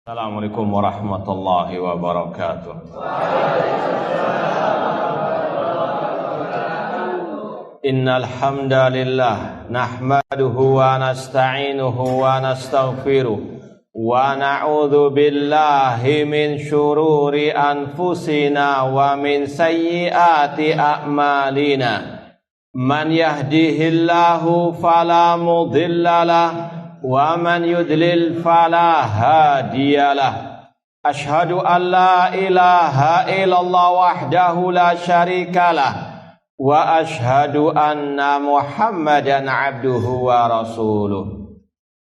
Assalamualaikum warahmatullahi wabarakatuh. Innal hamdalillah nahmaduhu wa nasta'inuhu wa nastaghfiruh wa na'udzu billahi min syururi anfusina wa min sayyiati a'malina. Man yahdihillahu fala mudhillalah wa man yudlil fala hadiyalah. Ashhadu an la ilaha illallah wahdahu la syarikalah wa ashhadu anna Muhammadan abduhu wa rasuluh.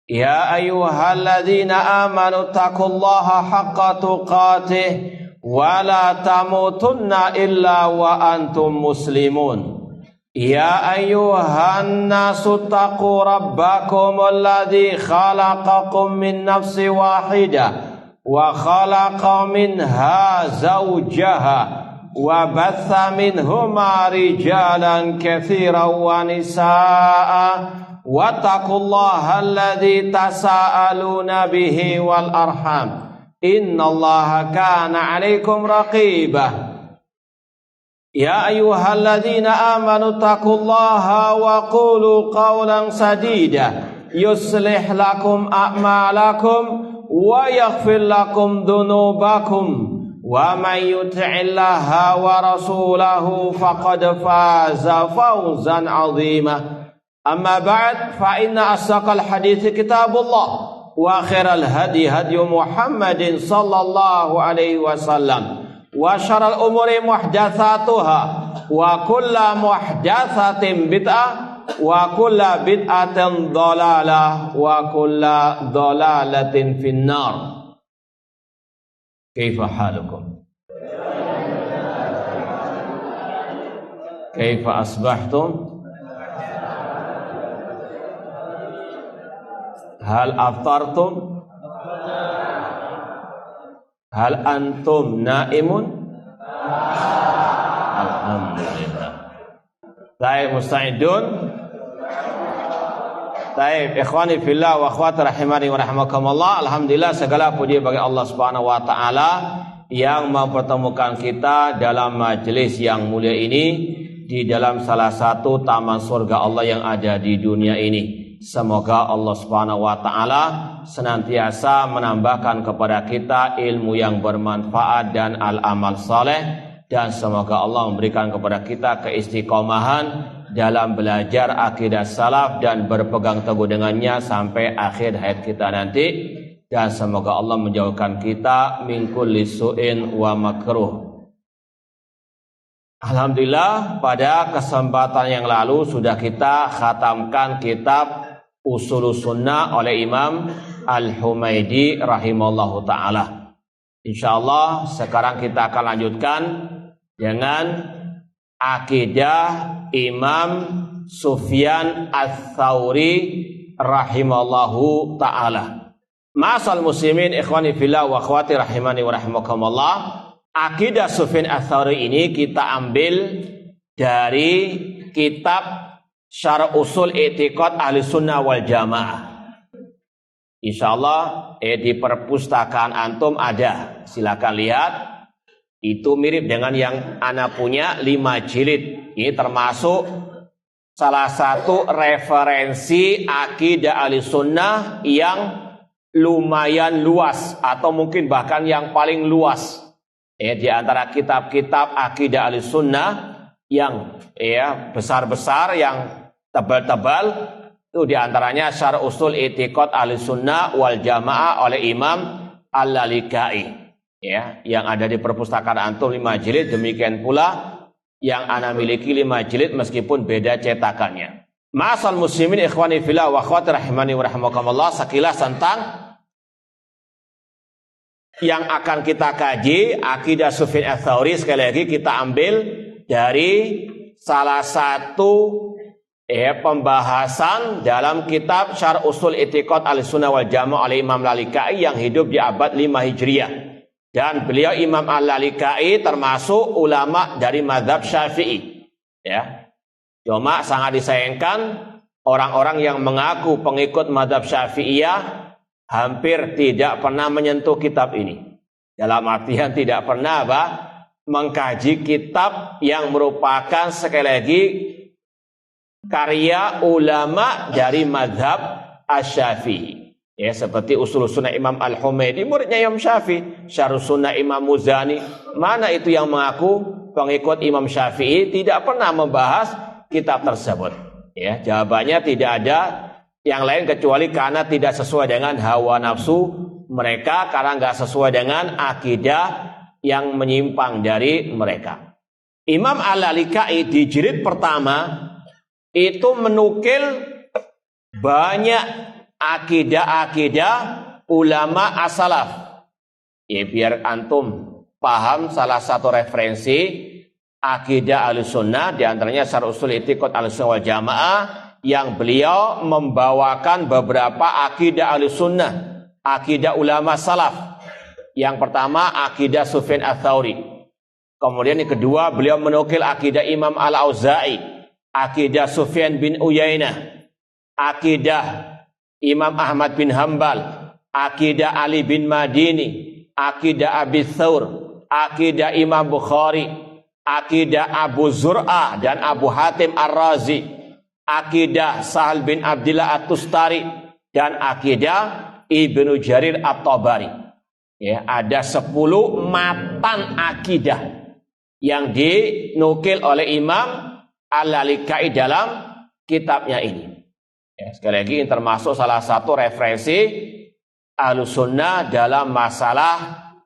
Ya ayyuhalladzina amanu taqullaha haqqa tuqatih wa la tamutunna illa wa antum muslimun. Ya ayyuhan nasu taqu rabbakum alladzi khalaqakum min nafsin wahidah wa khalaqa minha zawjaha wa batha minhuma rijalan katsiran wa nisaa'a wattaqullaha alladzi tasaaluna bihi wal arham innallaha kana 'alaikum raqibah. Ya ayyuhalladzina amanu taqullaha wa qulu qawlan sadida yuslih lakum a'malakum wa yaghfir lakum dhunubakum wa may yuti'illaha wa rasulahu faqad faza fawzan 'azima. Amma ba'd, fa inna asdaqal hadithi kitabullah wa khairal hadi hadi Muhammadin sallallahu alaihi wasallam wa syarrul umuri muhdatsatuha wa kullu muhdatsatin bid'ah wa kullu bid'atin dhalalah wa kullu dhalalatin finnar. Kaifa halukum? Kaifa asbahtum? Hal aftartum? Hal antum naimun? Alhamdulillah. Baik, musta'idun. Baik, ikhwani fillah wa akhwati rahimani wa rahimakumullah. Alhamdulillah, segala puji bagi Allah Subhanahu wa taala yang mempertemukan kita dalam majelis yang mulia ini di dalam salah satu taman surga Allah yang ada di dunia ini. Semoga Allah Subhanahu wa taala senantiasa menambahkan kepada kita ilmu yang bermanfaat dan al-amal saleh, dan semoga Allah memberikan kepada kita keistiqomahan dalam belajar akidah salaf dan berpegang teguh dengannya sampai akhir hayat kita nanti, dan semoga Allah menjauhkan kita min kulli su'in wa makruh. Alhamdulillah, pada kesempatan yang lalu sudah kita khatamkan kitab Ushulus Sunnah oleh Imam Al-Humaidi rahimallahu ta'ala. InsyaAllah sekarang kita akan lanjutkan dengan akidah Imam Sufyan Ats-Tsauri rahimallahu ta'ala. Ma'asal muslimin ikhwani fillah wa akhwati rahimani wa rahimakumullah. Akidah Sufyan Ats-Tsauri ini kita ambil dari kitab Syarh Usul I'tiqad Ahli Sunnah wal Jamaah. InsyaAllah di perpustakaan antum ada, silakan lihat. Itu mirip dengan yang ana punya 5 jilid. Ini termasuk salah satu referensi akidah Ahli Sunnah yang lumayan luas, atau mungkin bahkan yang paling luas di antara kitab-kitab akidah Ahli Sunnah yang besar-besar, yang tebal-tebal. Itu diantaranya Syarh Usul I'tiqad Ahli Sunnah wal Jamaah oleh Imam Al-Lalikai, yang ada di perpustakaan antum 5 jilid. Demikian pula yang ana miliki 5 jilid meskipun beda cetakannya. Ma'asal muslimin ikhwani fillah wa akhwati rahimani wa rahimakumullah, sekilas tentang yang akan kita kaji akidah Sufyan Ats-Tsauri. Sekali lagi kita ambil dari salah satu pembahasan dalam kitab Syarh Usul I'tiqad Ahlussunnah wal Jamaah oleh Imam Al-Lalikai yang hidup di abad 5 Hijriah. Dan beliau Imam Al-Lalikai termasuk ulama dari mazhab Syafi'i. Cuma sangat disayangkan orang-orang yang mengaku pengikut mazhab Syafi'iyah hampir tidak pernah menyentuh kitab ini. Dalam artian tidak pernah mengkaji kitab yang merupakan sekali lagi karya ulama dari mazhab Asy-Syafi'i. Ya, seperti Ushul Sunnah Imam Al-Humaidi, muridnya Imam Syafi'i, Syarh Sunnah Imam Muzani. Mana itu yang mengaku pengikut Imam Syafi'i tidak pernah membahas kitab tersebut? Ya, jawabannya tidak ada yang lain kecuali karena tidak sesuai dengan hawa nafsu mereka, karena nggak sesuai dengan akidah yang menyimpang dari mereka. Imam Al-Lalikai di jilid pertama itu menukil banyak akidah-akidah ulama as-salaf. Ya, biar antum paham salah satu referensi akidah Ahlussunnah, di antaranya Syarh Ushul I'tiqad Ahlussunnah wal Jamaah, yang beliau membawakan beberapa akidah Ahlussunnah, akidah ulama salaf. Yang pertama akidah Sufyan Ats-Tsauri. Kemudian yang kedua beliau menukil akidah Imam Al-Auza'i, akidah Sufyan bin Uyainah, akidah Imam Ahmad bin Hambal, akidah Ali bin Madini, akidah Abi Thawr, akidah Imam Bukhari, akidah Abu Zur'ah dan Abu Hatim Ar-Razi, akidah Sahal bin Abdillah At-Tustari, dan akidah Ibnu Jarir At-Tabari. Ya, ada 10 matan akidah yang dinukil oleh Imam Al-Lalikai dalam kitabnya ini. Ya, sekali lagi ini termasuk salah satu referensi Ahlussunnah dalam masalah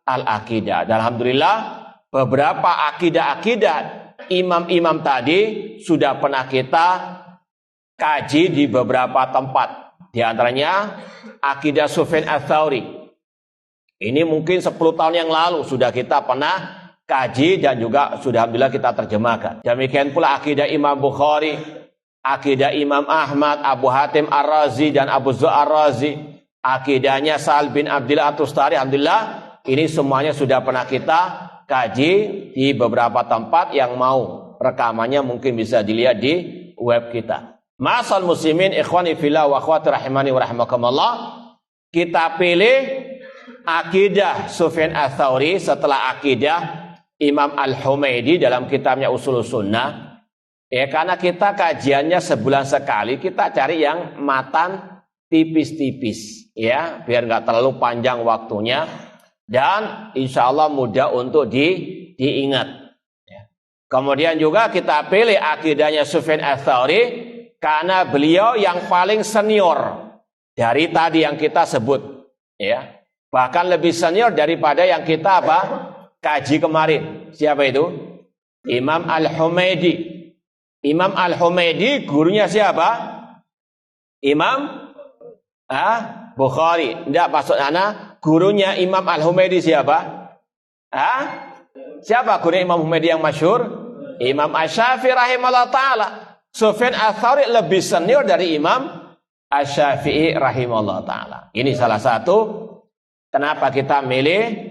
al-akidah. Dan alhamdulillah beberapa akidah-akidah imam-imam tadi sudah pernah kita kaji di beberapa tempat. Di antaranya akidah Sufyan Ats-Tsauri. Ini mungkin 10 tahun yang lalu sudah kita pernah kaji dan juga sudah alhamdulillah kita terjemahkan. Demikian pula akidah Imam Bukhari, akidah Imam Ahmad, Abu Hatim Ar-Razi dan Abu Zur'ah Ar-Razi, akidahnya Sa'al bin Abdillah At-Tustari. Alhamdulillah ini semuanya sudah pernah kita kaji di beberapa tempat. Yang mau rekamannya mungkin bisa dilihat di web kita. Ma'asal muslimin ikhwani fillah wa akhwati rahimani wa rahimakumullah. Kita pilih akidah Sufyan Ats-Tsauri setelah akidah Imam Al-Humaidi dalam kitabnya Ushul Sunnah. Ya, karena kita kajiannya sebulan sekali, kita cari yang matan tipis-tipis, ya, biar nggak terlalu panjang waktunya dan insya Allah mudah untuk diingat. Ya. Kemudian juga kita pilih akidahnya Sufyan Ats-Tsauri karena beliau yang paling senior dari tadi yang kita sebut, ya, bahkan lebih senior daripada yang kita kaji kemarin. Siapa itu? Imam Al-Humaidi. Imam Al-Humaidi gurunya siapa? Imam Bukhari. Tidak, maksud anak gurunya Imam Al-Humaidi siapa? Siapa gurunya Imam Humaidi yang masyhur? Imam Asy-Syafi'i rahimahullah ta'ala. Sufyan Ats-Tsauri lebih senior dari Imam Asy-Syafi'i rahimahullah ta'ala. Ini salah satu kenapa kita milih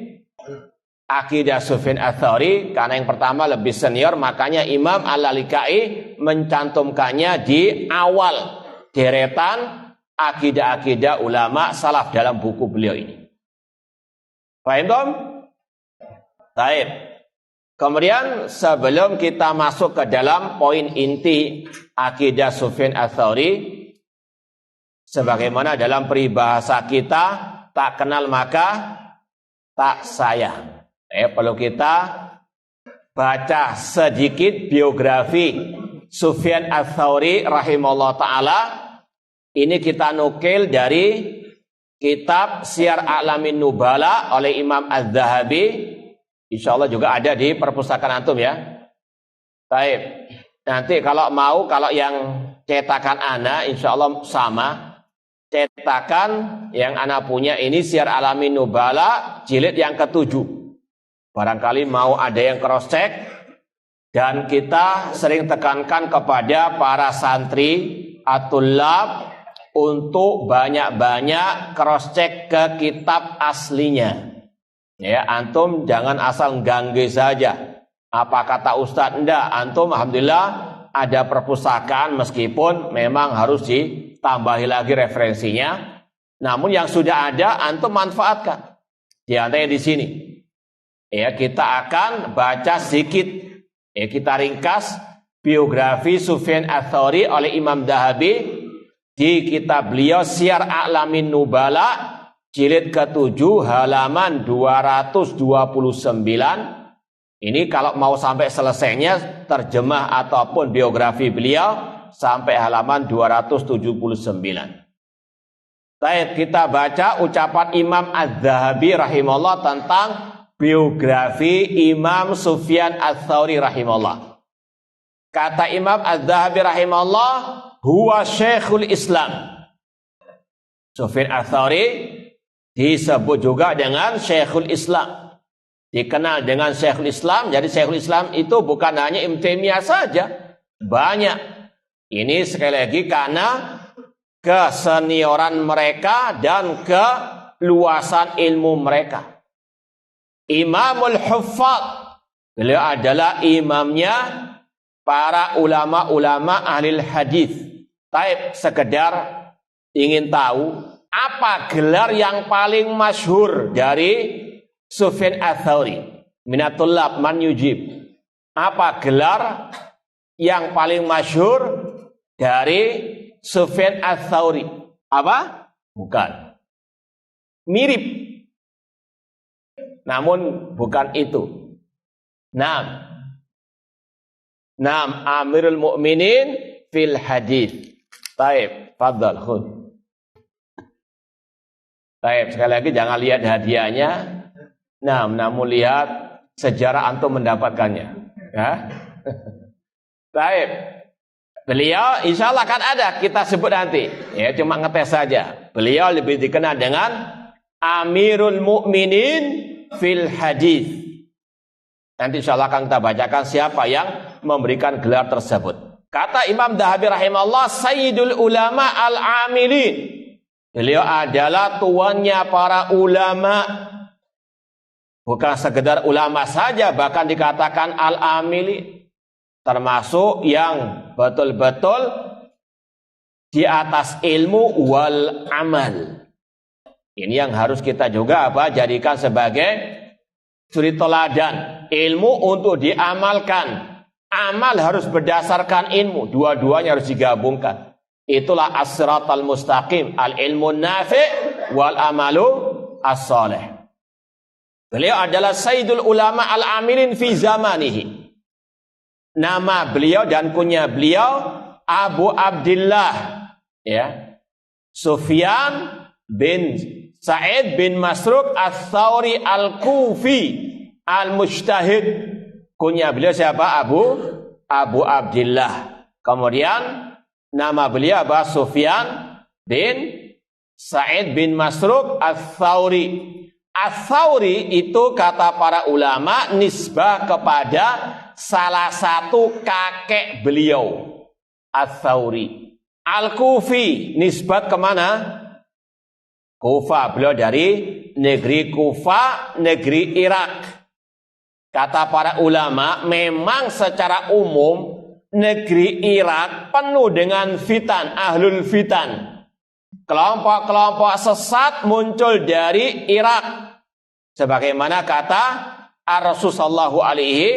akidah Sufyan Ats-Tsauri, karena yang pertama lebih senior, makanya Imam Al-Lalikai mencantumkannya di awal deretan akidah-akidah ulama salaf dalam buku beliau ini. Paham Tom? Baik. Kemudian sebelum kita masuk ke dalam poin inti akidah Sufyan Ats-Tsauri, sebagaimana dalam peribahasa kita, tak kenal maka tak sayang. Perlu kita baca sedikit biografi Sufyan Ats-Tsauri rahimahullah ta'ala. Ini kita nukil dari kitab Syiar A'lamin Nubala oleh Imam Az-Zahabi. Insyaallah juga ada di perpustakaan antum ya. Baik. Nanti kalau mau, kalau yang cetakan ana insyaallah sama. Cetakan yang ana punya ini Syiar A'lamin Nubala jilid yang ke-7. Barangkali mau ada yang cross check, dan kita sering tekankan kepada para santri at-tullab untuk banyak-banyak cross check ke kitab aslinya. Ya, antum jangan asal gangge saja. Apa kata Ustadz? Enggak, antum alhamdulillah ada perpustakaan meskipun memang harus ditambahi lagi referensinya. Namun yang sudah ada antum manfaatkan. Di antaranya di sini. Ya, kita akan baca sedikit. Ya, kita ringkas biografi Sufyan Ats-Tsauri oleh Imam Dzahabi di kitab beliau Syiar A'lamin Nubala jilid ke-7 halaman 229. Ini kalau mau sampai selesainya terjemah ataupun biografi beliau sampai halaman 279. Baik, kita baca ucapan Imam Az-Zahabi rahimahullah tentang biografi Imam Sufyan Ats-Tsauri rahimahullah. Kata Imam Az-Zahabi rahimahullah, huwa Syekhul Islam. Sufyan Ats-Tsauri disebut juga dengan Syekhul Islam. Dikenal dengan Syekhul Islam. Jadi Syekhul Islam itu bukan hanya Ibnu Taimiyah saja. Banyak. Ini sekali lagi karena kesenioran mereka dan keluasan ilmu mereka. Imamul Huffaz. Beliau adalah imamnya para ulama-ulama ahli hadis. Taib sekedar ingin tahu apa gelar yang paling masyhur dari Sufyan Ats-Tsauri. Minatullab man yujib. Apa gelar yang paling masyhur dari Sufyan Ats-Tsauri? Apa? Bukan. Mirip. Namun bukan itu. Naam Amirul Mukminin fil hadis. Taib, fadhal khud. Taib, sekali lagi jangan lihat hadiahnya. Namun lihat sejarah antum mendapatkannya. Ya. Taib. Beliau insya Allah akan ada, kita sebut nanti. Ya, cuma ngetes saja. Beliau lebih dikenal dengan Amirul Mukminin fil hadis. Nanti insya Allah akan kita bacakan siapa yang memberikan gelar tersebut. Kata Imam Dzahabi rahimahullah, Sayyidul Ulama al-Amilin. Beliau adalah tuannya para ulama. Bukan sekedar ulama saja, bahkan dikatakan al-Amilin. Termasuk yang betul-betul di atas ilmu wal amal. Ini yang harus kita juga jadikan sebagai suri teladan. Ilmu untuk diamalkan. Amal harus berdasarkan ilmu. Dua-duanya harus digabungkan. Itulah as-siratal mustaqim. Al-ilmu nafi' wal amalu as-salih. Beliau adalah Sayyidul Ulama al-Amilin fi zamanihi. Nama beliau dan kunyah beliau Abu Abdillah. Ya. Sufyan bin Sa'id bin Masruq Ats-Tsauri Al-Kufi Al-Mujtahid. Kunyah beliau siapa? Abu Abdillah. Kemudian nama beliau Sufyan bin Sa'id bin Masruq Ats-Tsauri. Ats-Tsauri itu kata para ulama nisbah kepada salah satu kakek beliau. Ats-Tsauri. Al-Kufi nisbat kemana? Kufa. Beliau dari negeri Kufa, negeri Irak. Kata para ulama, memang secara umum negeri Irak penuh dengan fitan, ahlul fitan. Kelompok-kelompok sesat muncul dari Irak. Sebagaimana kata Rasulullah sallallahu alaihi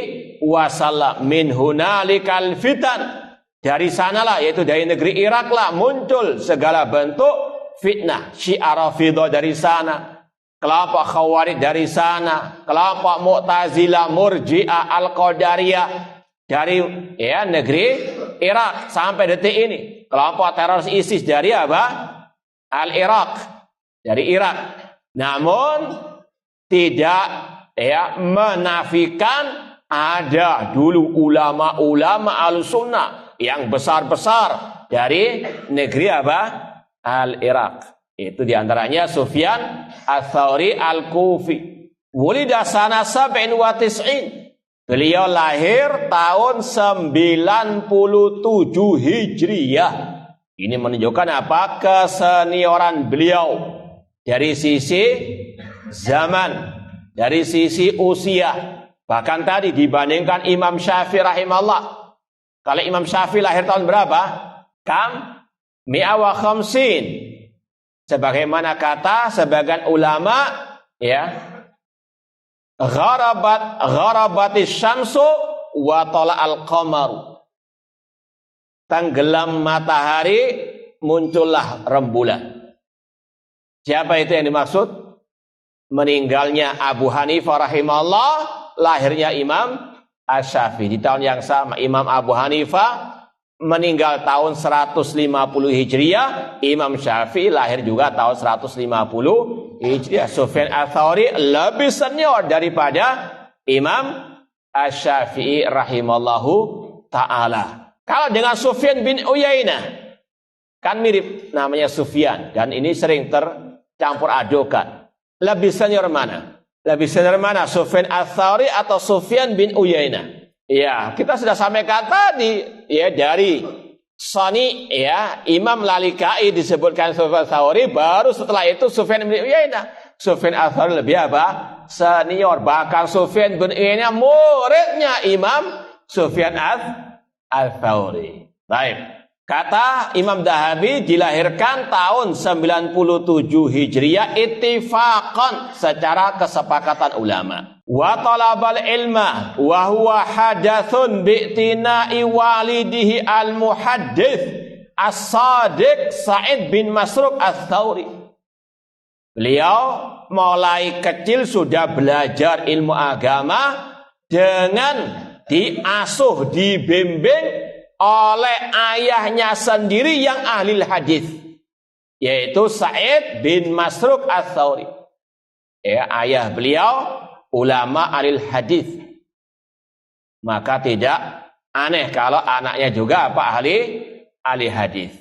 wasallam, min hunalikal fitan. Dari sanalah, yaitu dari negeri Irak lah muncul segala bentuk fitnah. Syiah Rafidhah dari sana, kelompok Khawarij dari sana, kelompok Mu'tazilah, Murji'ah, Al-Qadariyah dari negeri Irak sampai detik ini. Kelompok teroris ISIS dari apa? Al-Irak, dari Irak. Namun tidak menafikan ada dulu ulama-ulama Ahlussunnah yang besar-besar dari negeri apa? Al-Irak. Itu diantaranya Sufyan Ats-Tsauri Al-Kufi. Wulida sana 97. Beliau lahir tahun 97 Hijriyah. Ini menunjukkan apa? Kesenioran beliau dari sisi zaman, dari sisi usia. Bahkan tadi dibandingkan Imam Syafi'i rahimahullah. Kalau Imam Syafi'i lahir tahun berapa? Kam? Mi'a wa khamsin. Sebagaimana kata sebagian ulama, ya, gharabatis syamsu wa tala'al qamar. Tenggelam matahari, muncullah rembulan. Siapa itu yang dimaksud? Meninggalnya Abu Hanifah rahimahullah, lahirnya Imam Asy-Syafi'i. Di tahun yang sama Imam Abu Hanifah meninggal tahun 150 Hijriah, Imam Syafi'i lahir juga tahun 150 Hijriah. Sufyan Ats-Tsauri lebih senior daripada Imam Asy-Syafi'i rahimallahu taala. Kalau dengan Sufyan bin Uyainah kan mirip, namanya Sufyan, dan ini sering tercampur adukan. Lebih senior mana? Lebih senior mana? Sufyan Ats-Tsauri atau Sufyan bin Uyainah? Ya, kita sudah sampaikan tadi, ya, dari Sani, ya, Imam Lalikai disebutkan Sufyan Ats-Tsauri, baru setelah itu Sufyan bin Uyainah. Sufyan Ats-Tsauri lebih apa? Senior. Bahkan Sufyan bin Uyainah muridnya Imam Sufyan Ats-Tsauri. Baik. Kata Imam Dahabi dilahirkan tahun 97 Hijriah ittifaqan, secara kesepakatan ulama. Wa talabal ilma wa huwa hadathun bi'tina'i walidihi al-muhaddits as-sadiq Sa'id bin Masruq Ats-Tsauri. Beliau mulai kecil sudah belajar ilmu agama dengan diasuh, dibimbing oleh ayahnya sendiri yang ahli hadis, yaitu Sa'id bin Masruq Ats-Tsauri. Ya, ayah beliau ulama ahli hadis. Maka tidak aneh kalau anaknya juga apa? ahli hadis.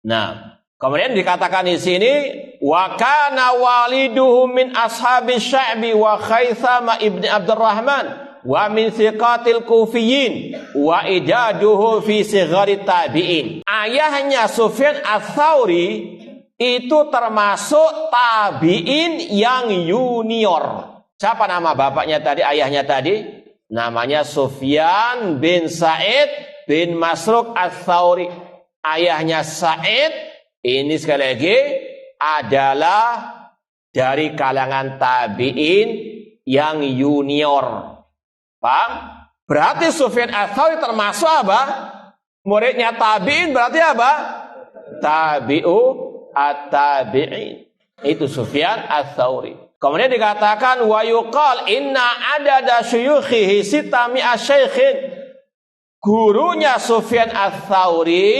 Nah, kemudian dikatakan di sini wa kana waliduhu min ashabis Sya'bi wa Khaitsama ibni Abdurrahman wa min thiqatil kufiyin wa idaduhu fi sigharit tabi'in. Ayahnya Sufyan Ats-Tsauri itu termasuk tabi'in yang junior. Siapa nama bapaknya tadi, ayahnya tadi? Namanya Sufyan bin Sa'id bin Masruq Ats-Tsauri. Ayahnya Sa'id ini sekali lagi adalah dari kalangan tabi'in yang junior. Paham? Berarti Sufyan Ats-Tsauri termasuk apa? Muridnya tabi'in, berarti apa? Tabi'u at-tabi'in. Itu Sufyan Ats-Tsauri. Kemudian dikatakan wa yuqal inna adada syuyukhihi sitami'a syaikhin. Gurunya Sufyan Ats-Tsauri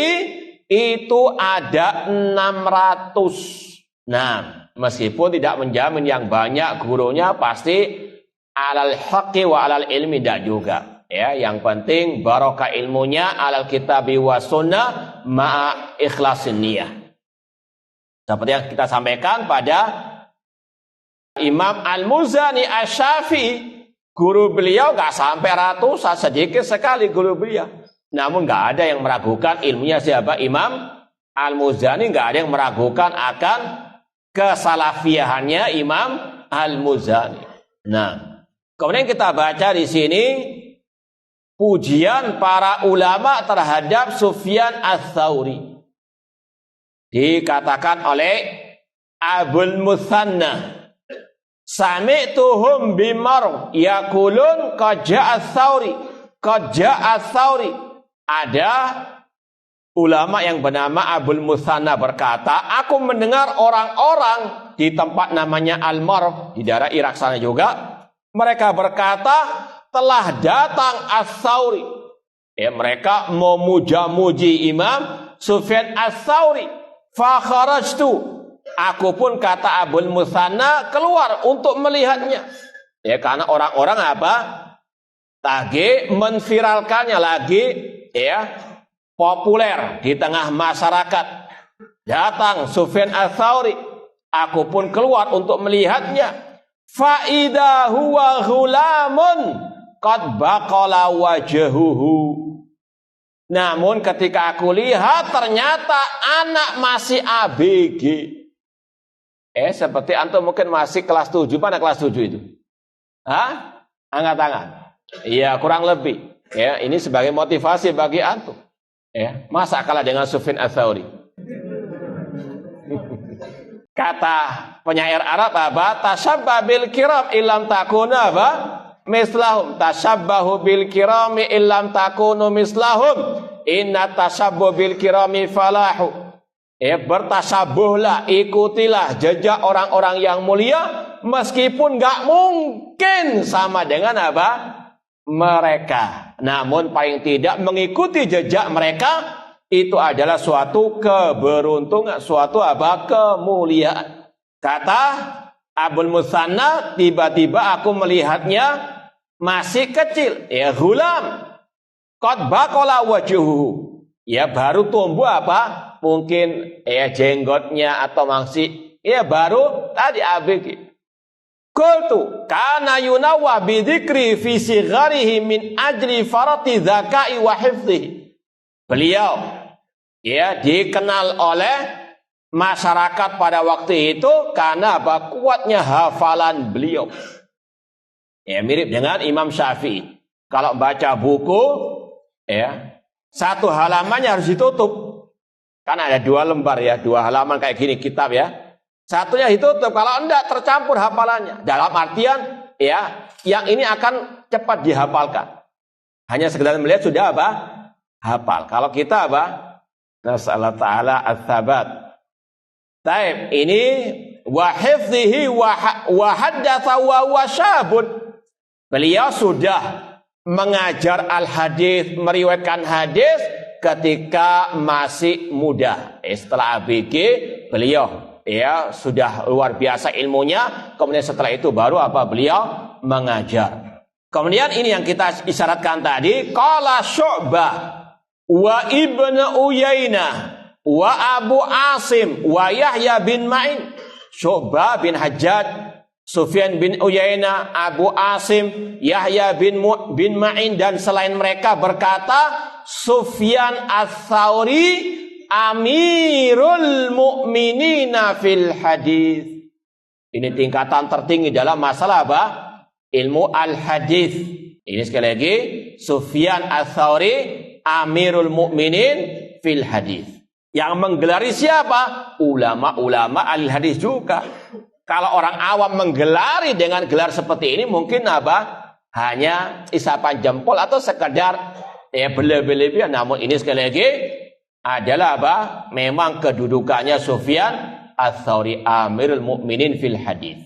itu ada 600. Nah, meskipun tidak menjamin yang banyak gurunya pasti alal haqqi wa alal ilmi, tidak juga, ya. Yang penting barokah ilmunya, alal kitabi wa sunnah ma'a ikhlasin niyah. Seperti yang kita sampaikan pada Imam Al-Muzani Asy-Syafi'i, guru beliau gak sampai ratusan, sedikit sekali guru beliau. Namun gak ada yang meragukan ilmunya siapa? Imam Al-Muzani. Gak ada yang meragukan akan kesalafiyahannya Imam Al-Muzani. Nah, kemudian kita baca di sini pujian para ulama terhadap Sufyan Ats-Tsauri. Dikatakan oleh Abul Mutsanna, sami'tuhum bimar yaqulun qad ja'a Ats-Tsauri. Ada ulama yang bernama Abul Mutsanna berkata, aku mendengar orang-orang di tempat namanya Al-Marw di daerah Irak sana juga, mereka berkata telah datang Ats-Tsauri. Ya, mereka memuja-muji Imam Sufyan Ats-Tsauri. Fa kharajtu, aku pun kata Abul Mutsanna keluar untuk melihatnya. Ya, karena orang-orang apa? Lagi menviralkannya, lagi ya populer di tengah masyarakat. Datang Sufyan Ats-Tsauri, aku pun keluar untuk melihatnya. Fa idza huwa ghulamun qad baqala wajhuhu. Namun ketika aku lihat ternyata anak masih ABG. Seperti antum mungkin masih kelas 7. Mana kelas 7 itu? Hah? Angkat tangan. Iya, kurang lebih. Ya, ini sebagai motivasi bagi antum. Ya, masa kalah dengan Sufyan Ats-Tsauri? Kata penyair Arab apa? Tasyabba bil kiram illam takuna apa? Mislahum. Tasyabbahu bil kirami illam takunu mislahum. Inna tasyabbu bil kirami falahu. Bertasabuhlah, ikutilah jejak orang-orang yang mulia meskipun gak mungkin sama dengan apa? Mereka. Namun paling tidak mengikuti jejak mereka itu adalah suatu keberuntungan, suatu apa? Kemuliaan. Kata Abul Musanna, tiba-tiba aku melihatnya masih kecil, ya ghulam. Qad baqala wajhuhu. Ya baru tumbuh apa? Mungkin ya jenggotnya atau masih ya baru tadi abg. Qultu kana yunawwa bi dzikri fi sigharihi min ajli farati zakai wa hifdhihi. Beliau ya dikenal oleh masyarakat pada waktu itu karena apa? Kuatnya hafalan beliau. Ya mirip dengan Imam Syafi'i. Kalau baca buku ya satu halamannya harus ditutup. Kan ada 2 lembar ya, 2 halaman kayak gini kitab ya. Satunya ditutup, kalau enggak tercampur hafalannya. Dalam artian ya, yang ini akan cepat dihafalkan. Hanya sekedar melihat sudah apa? Hafal. Kalau kita apa? Nasallahu ta'ala ats-tsabat. Taib, ini wa hifdhihi wa haddatsa wa syabun. Beliau sudah mengajar al-hadis, meriwayatkan hadis ketika masih muda. Setelah ABG beliau ya sudah luar biasa ilmunya. Kemudian setelah itu baru apa? Beliau mengajar. Kemudian ini yang kita isyaratkan tadi, qala Syu'bah wa Ibnu Uyainah wa Abu Asim wa Yahya bin Ma'in. Syu'bah bin Hajjaj, Sufyan bin Uyainah, Abu Asim, Yahya bin Ma'in dan selain mereka berkata, Sufyan Ats-Tsauri Amirul Mu'minina fil hadis. Ini tingkatan tertinggi dalam masalah apa? Ilmu al-hadis. Ini sekali lagi Sufyan Ats-Tsauri Amirul Mu'minin fil hadis. Yang menggelari siapa? Ulama-ulama al-hadis juga. Kalau orang awam menggelari dengan gelar seperti ini mungkin apa? Hanya isapan jempol atau sekedar ya berlebih-lebihan. Namun ini sekali lagi adalah apa? Memang kedudukannya Sufyan Ats-Tsauri Amirul Mukminin fil hadis.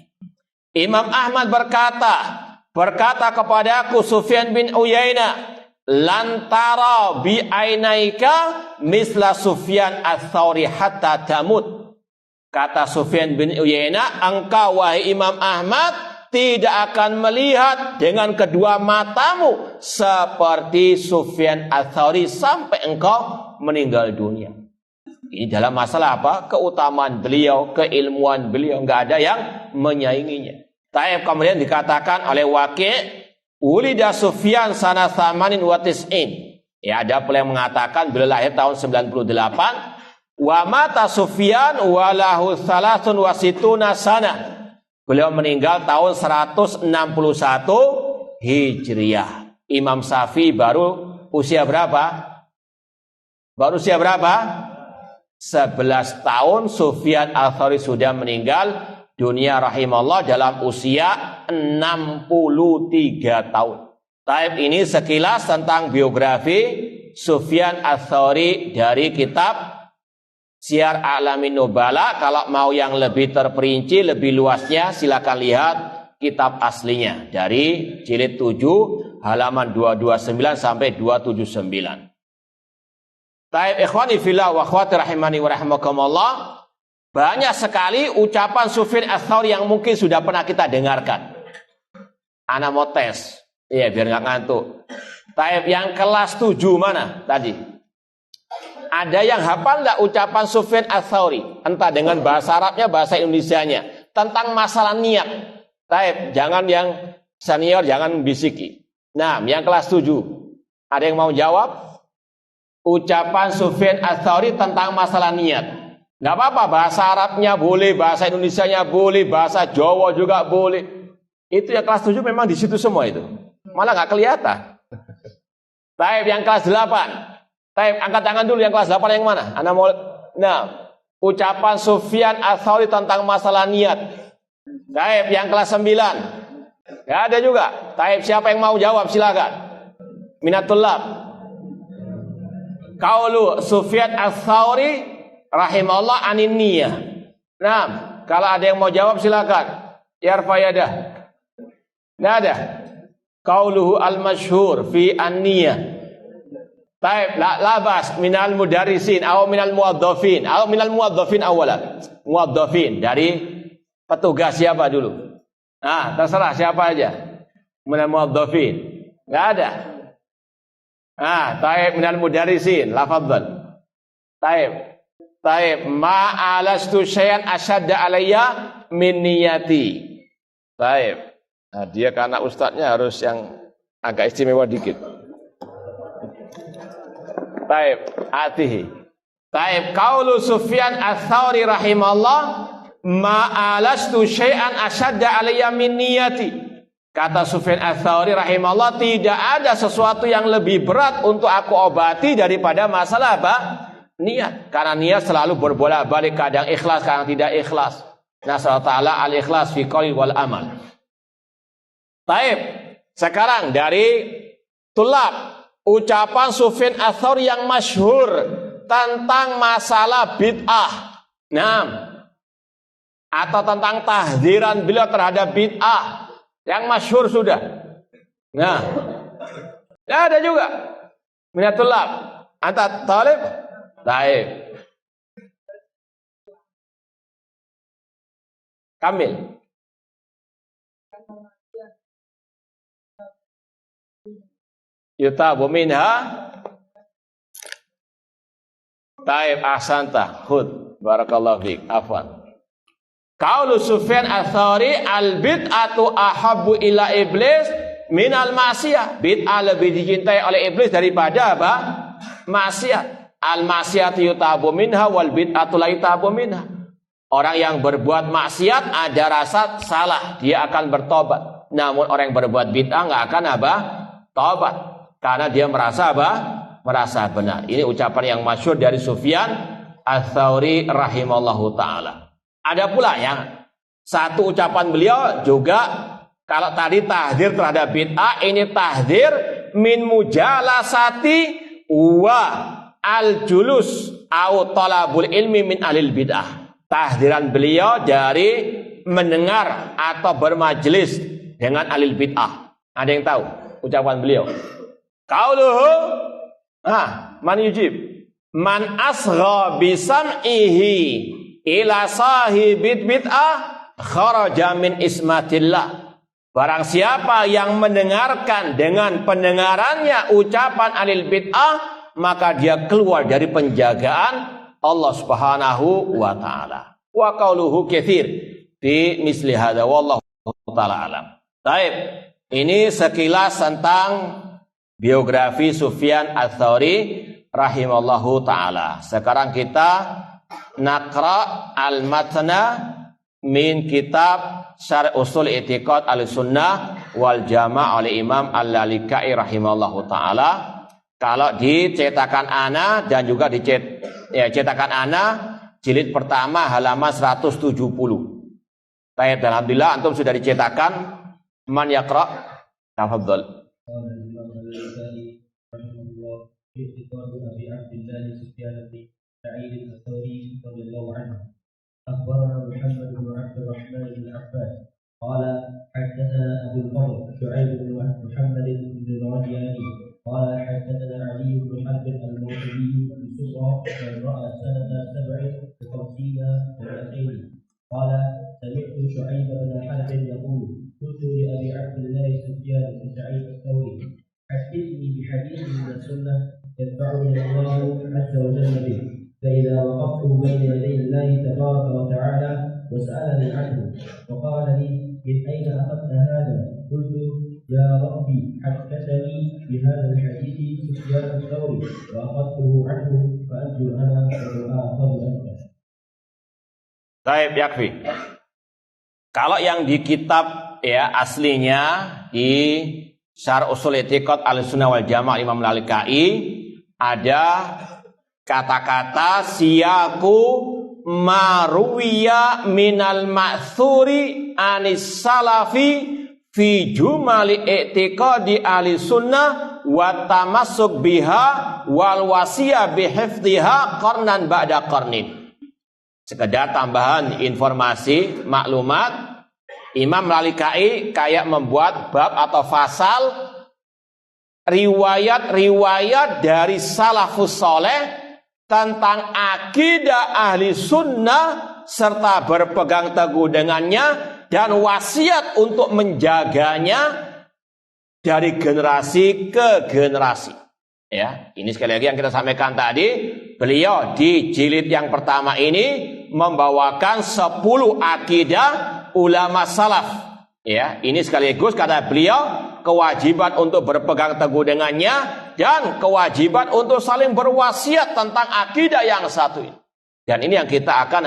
Imam Ahmad berkata kepadaku Sufyan bin Uyainah, lantara bi ainaika misla Sufyan Ats-Tsauri hatta tamut. Kata Sufyan bin Uyainah, engkau wahai Imam Ahmad tidak akan melihat dengan kedua matamu seperti Sufyan Ats-Tsauri sampai engkau meninggal dunia. Ini dalam masalah apa? Keutamaan beliau, keilmuan beliau, nggak ada yang menyainginya. Taib kemudian dikatakan oleh Waqi', ulida Sufyan sana tsamanin wa tis'in. Ya ada pula yang mengatakan beliau lahir tahun 98. Wa mata Sufyan walahu salasun wasituna sana. Beliau meninggal tahun 161 Hijriah. Imam Syafi'i baru usia berapa? Baru usia berapa? 11 tahun Sufyan Ats-Tsauri sudah meninggal dunia rahimahullah dalam usia 63 tahun. Taib ini sekilas tentang biografi Sufyan Ats-Tsauri dari kitab Syiar A'lamin Nubala. Kalau mau yang lebih terperinci, lebih luasnya silakan lihat kitab aslinya dari jilid 7 halaman 229 sampai 279. Taib ikhwani fillah wa akhwati rahimani wa rahimakumullah. Banyak sekali ucapan Sufyan Ats-Tsauri yang mungkin sudah pernah kita dengarkan. Ana mau tes. Iya biar nggak ngantuk. Taib yang kelas 7 mana tadi? Ada yang hafal enggak ucapan Sufyan Ats-Tsauri? Entah dengan bahasa Arabnya, bahasa Indonesianya. Tentang masalah niat. Taib, jangan yang senior, jangan bisiki. Nah, yang kelas 7. Ada yang mau jawab? Ucapan Sufyan Ats-Tsauri tentang masalah niat. Enggak apa-apa, bahasa Arabnya boleh, bahasa Indonesianya boleh, bahasa Jawa juga boleh. Itu yang kelas 7 memang di situ semua itu. Malah enggak kelihatan. Taib, yang kelas 8. Taib, angkat tangan dulu yang kelas 8 yang mana? Nah, ucapan Sufyan Ats-Tsauri tentang masalah niat. Taib, yang kelas 9. Gak ada juga. Taib, siapa yang mau jawab silakan. Minatul Lab. Qaulu Sufyan Ats-Tsauri rahimahullah anin niyah. Nah, kalau ada yang mau jawab silakan. Yarfa yadah. Nggak ada. Qauluhu al-masyhur fi an-niyah. Taib, labas minal mudarisin atau minal muwadzafin atau minal muwadzafin awalan. Muwadzafin dari petugas siapa dulu? Nah, terserah siapa aja. Minal muwadzafin. Nggak ada. Ah, taib minal mudarisin, lafadzan. Taib. Taib, ma'alastu syai'an asyadda alayya min niyati. Taib. Nah, dia karena ustadznya harus yang agak istimewa dikit. Taib, atihi. Taib, qaulu Sufyan Ats-Tsauri rahimahullah, ma'alastu syai'an asyadda alayya min niyati. Kata Sufyan Ats-Tsauri rahimahullah, tidak ada sesuatu yang lebih berat untuk aku obati daripada masalah apa? Niat. Karena niat selalu berbolak-balik, kadang ikhlas, kadang tidak ikhlas. Nasallahu ta'ala al-ikhlas fi qouli wal amal. Taib. Sekarang dari tulab, ucapan Sufyan Ats-Tsauri yang masyhur tentang masalah bid'ah. Nah, atau tentang tahdziran beliau terhadap bid'ah. Yang masyhur sudah. Nah, ada juga. Minatul Lab. Anta talib? Taib. Kamil. Yutabu minha. Taib, ahsanta. Khud. Barakallahu fiik. Afwan. Qaulu Sufyan Ats-Tsauri al-bid'atu ahabbu ila iblis minal ma'siyah. Bid'ah lebih dicintai oleh iblis daripada apa? Maksiat. Al-ma'siyatu yutabu minha wal bid'atu la yutabu minha. Orang yang berbuat maksiat ada rasa salah, dia akan bertobat. Namun orang yang berbuat bid'ah enggak akan apa? Tobat. Karena dia merasa apa? Merasa benar. Ini ucapan yang masyhur dari Sufyan Ats-Tsauri rahimallahu taala. Ada pula yang satu ucapan beliau juga, kalau tadi tahdzir terhadap bid'ah, ini tahdzir min mujalasati wa al-julus au talabul ilmi min alil bid'ah. Tahdziran beliau dari mendengar atau bermajelis dengan alil bid'ah. Ada yang tahu ucapan beliau? Qauluhu, man yujib? Man asgha bisam'ihi ila sahibid bid'ah kharaja min ismatillah. Barang siapa yang mendengarkan dengan pendengarannya ucapan alil bid'ah, maka dia keluar dari penjagaan Allah Subhanahu wa taala. Wa qauluhu katsir fi misli hadza wallahu taala alam. Baik, ini sekilas tentang biografi Sufyan Ats-Tsauri rahimallahu taala. Sekarang kita Naqra al-matna min kitab Syarh Ushul I'tiqad al-Sunnah wal Jama' oleh Imam Al-Lalikai rahimahullahu taala. Kalau di cetakan ana dan juga di cetakan ana jilid pertama halaman 170. Baik, alhamdulillah antum sudah dicetakan. Man yaqra? Tafadhol. سعيد الثوري رضي الله عنه أخبرنا محمد بن عبد الرحمن بن عباس قال حدثنا أبو الفضل شعيب بن محمد بن الرادياني قال حدثنا علي بن حرب الموحدي بصبرة من رأى سنة 57 و200 قال سمعت شعيب بن حرب يقول قلت لأبي عبد الله سفيان بن سعيد الثوري حدثني بحديث من السنة يتبعني الله عز وجل به فإذا وقفت بين يدي الله تبارك وتعالى وسألني عنه وقال لي من أين أخذت هذا؟ قلت يا ربي حدثني بهذا الحديث سفيان الثوري وأخذته عنه فأنت أنا وآخذ أنت. Baik, yakfi. Kalau yang di kitab ya aslinya di Syarh Ushul I'tiqad al-Sunnah wal Jama' Imam Al-Lalikai ada kata-kata siyaku maruwiya minal ma'thuri anis salafi fi jumali i'tiqadi ahli sunnah wa tamassuk biha wal wasiyah bihifdhiha qarnan ba'da qarnin. Sekedar tambahan informasi, maklumat, Imam Lalikai kayak membuat bab atau fasal riwayat-riwayat dari salafus soleh tentang akidah ahli sunnah serta berpegang teguh dengannya dan wasiat untuk menjaganya dari generasi ke generasi. Ya, ini sekali lagi yang kita sampaikan tadi, beliau di jilid yang pertama ini membawakan 10 akidah ulama salaf. Ya, ini sekaligus kata beliau kewajiban untuk berpegang teguh dengannya dan kewajiban untuk saling berwasiat tentang akidah yang satu ini. Dan ini yang kita akan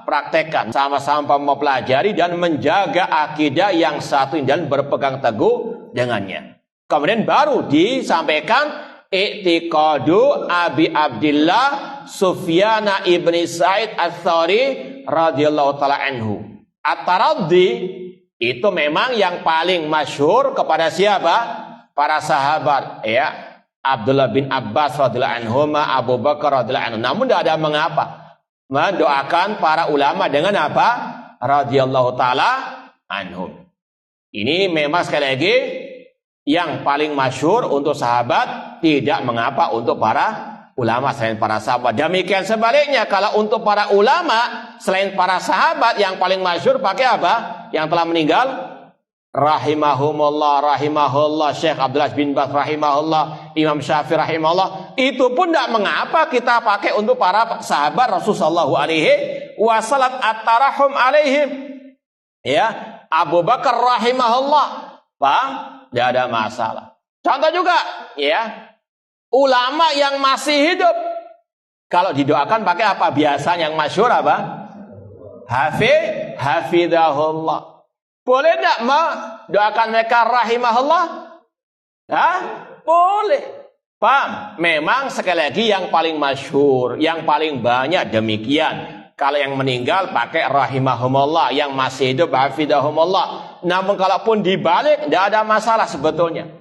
praktekkan sama-sama mempelajari dan menjaga akidah yang satu ini dan berpegang teguh dengannya. Kemudian baru disampaikan i'tiqadu Abi Abdillah Sufyana ibni Sa'id Ats-Tsauri radhiyallahu taala anhu. At-Taraddi itu memang yang paling masyhur kepada siapa? Para sahabat, ya. Abdullah bin Abbas radhiyallahu anhuma, Abu Bakar radhiyallahu anhu. Namun tidak ada mengapa mendoakan para ulama dengan apa? Radhiyallahu taala anhum. Ini memang sekali lagi yang paling masyhur untuk sahabat, tidak mengapa untuk para ulama selain para sahabat. Demikian sebaliknya kalau untuk para ulama selain para sahabat yang paling masyhur pakai apa? Yang telah meninggal, rahimahullah Syekh Abdullah bin Baz rahimahullah, Imam Syafi'i rahimahullah. Itu pun tidak mengapa kita pakai untuk para sahabat Rasulullah sallallahu alaihi wasallam at-tarahum alaihim. Ya, Abu Bakar rahimahullah. Paham? Tidak ada masalah. Contoh juga, ya, ulama yang masih hidup kalau didoakan pakai apa? Biasanya yang masyhur apa? Hafidahullah. Boleh tidak mendoakan mereka rahimahullah? Hah? Boleh. Paham? Memang sekali lagi yang paling masyhur, yang paling banyak demikian. Kalau yang meninggal pakai rahimahumullah, yang masih hidup hafidahumullah. Namun kalaupun dibalik tidak ada masalah sebetulnya.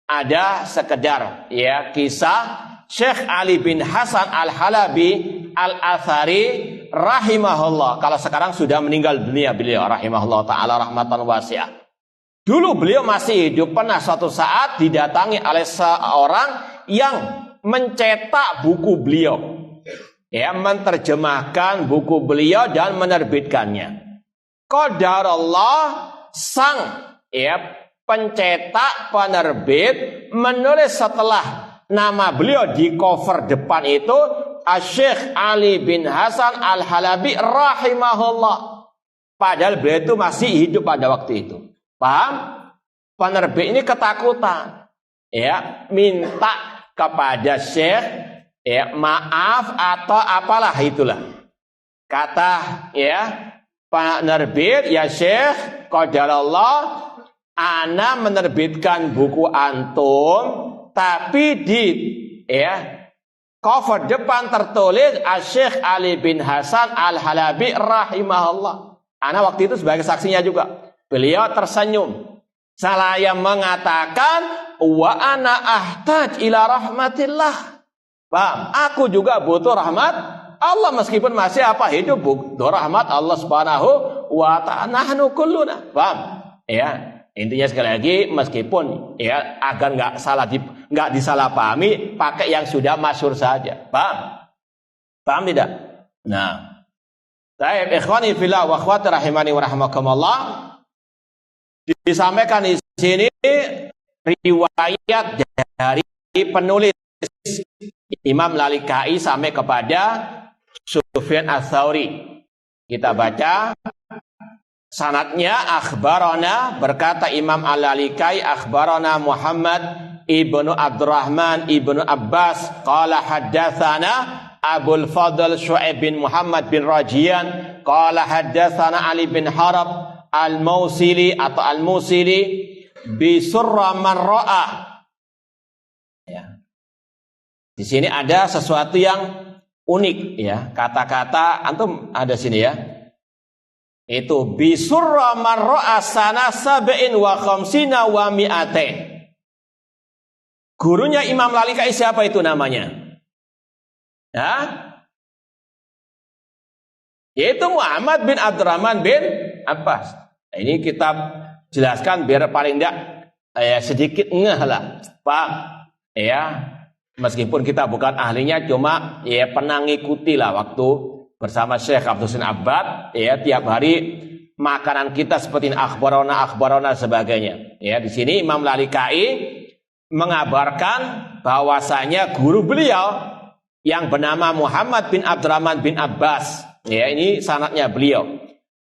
Ada sekedar ya kisah Syekh Ali bin Hasan Al-Halabi Al-Athari rahimahullah. Kalau sekarang sudah meninggal dunia beliau rahimahullah ta'ala rahmatan wasi'ah. Dulu beliau masih hidup, pernah suatu saat didatangi oleh seorang yang mencetak buku beliau. Ya, menerjemahkan buku beliau dan menerbitkannya. Qadarullah sang ya pencetak penerbit menulis setelah nama beliau di cover depan itu Syekh Ali bin Hasan Al-Halabi rahimahullah. Padahal beliau itu masih hidup pada waktu itu. Paham? Penerbit ini ketakutan. Ya, minta kepada Syekh ya maaf atau apalah itulah. Kata ya penerbit, ya Syekh, qadarullah, ana menerbitkan buku antum, tapi di ya cover depan tertulis Syekh Ali bin Hasan Al-Halabi rahimahullah. Ana waktu itu sebagai saksinya juga. Beliau tersenyum. Saya mengatakan wa ana ahtaj ila rahmatillah. Paham? Aku juga butuh rahmat Allah meskipun masih hidup, butuh rahmat Allah Subhanahu wa ta'ala. Nahnu kulluna. Paham? Ya. Intinya sekali lagi meskipun ya agar nggak disalahpahami, pakai yang sudah masyhur saja. Paham? Paham tidak? Nah, baik ikhwani fillah wa akhwati rahimani wa rahimakumullah. Disampaikan di sini riwayat dari penulis Imam Lalikai sampai kepada Sufyan Ats-Tsauri. Kita baca sanadnya. Akhbarana, berkata Imam Al-Lalikai, akhbarana Muhammad ibnu Abdurrahman ibnu Abbas qala haddatsana Abul Fadl Syu'aib bin Muhammad bin Rajian qala haddatsana Ali bin Harab Al-Mausili atau Al-Musili bi surra man ra'a. Ya. Di sini ada sesuatu yang unik ya. Kata-kata antum ada sini ya. Itu bisurra marra sana sab'in wa khamsina wa mi'atain. Gurunya Imam Lalikai siapa itu namanya? Ya. Yaitu Muhammad bin Abdurrahman bin Abbas. Nah, ini kitab jelaskan biar paling enggak sedikit ngeh lah. Pak, ya. Meskipun kita bukan ahlinya, cuma ya pernah ngikuti lah waktu bersama Syekh Abdul Husain Abbad, ya tiap hari makanan kita seperti akhbarona sebagainya. Ya, di sini Imam Lalikai mengabarkan bahwasanya guru beliau yang bernama Muhammad bin Abdurrahman bin Abbas, ya ini sanadnya beliau,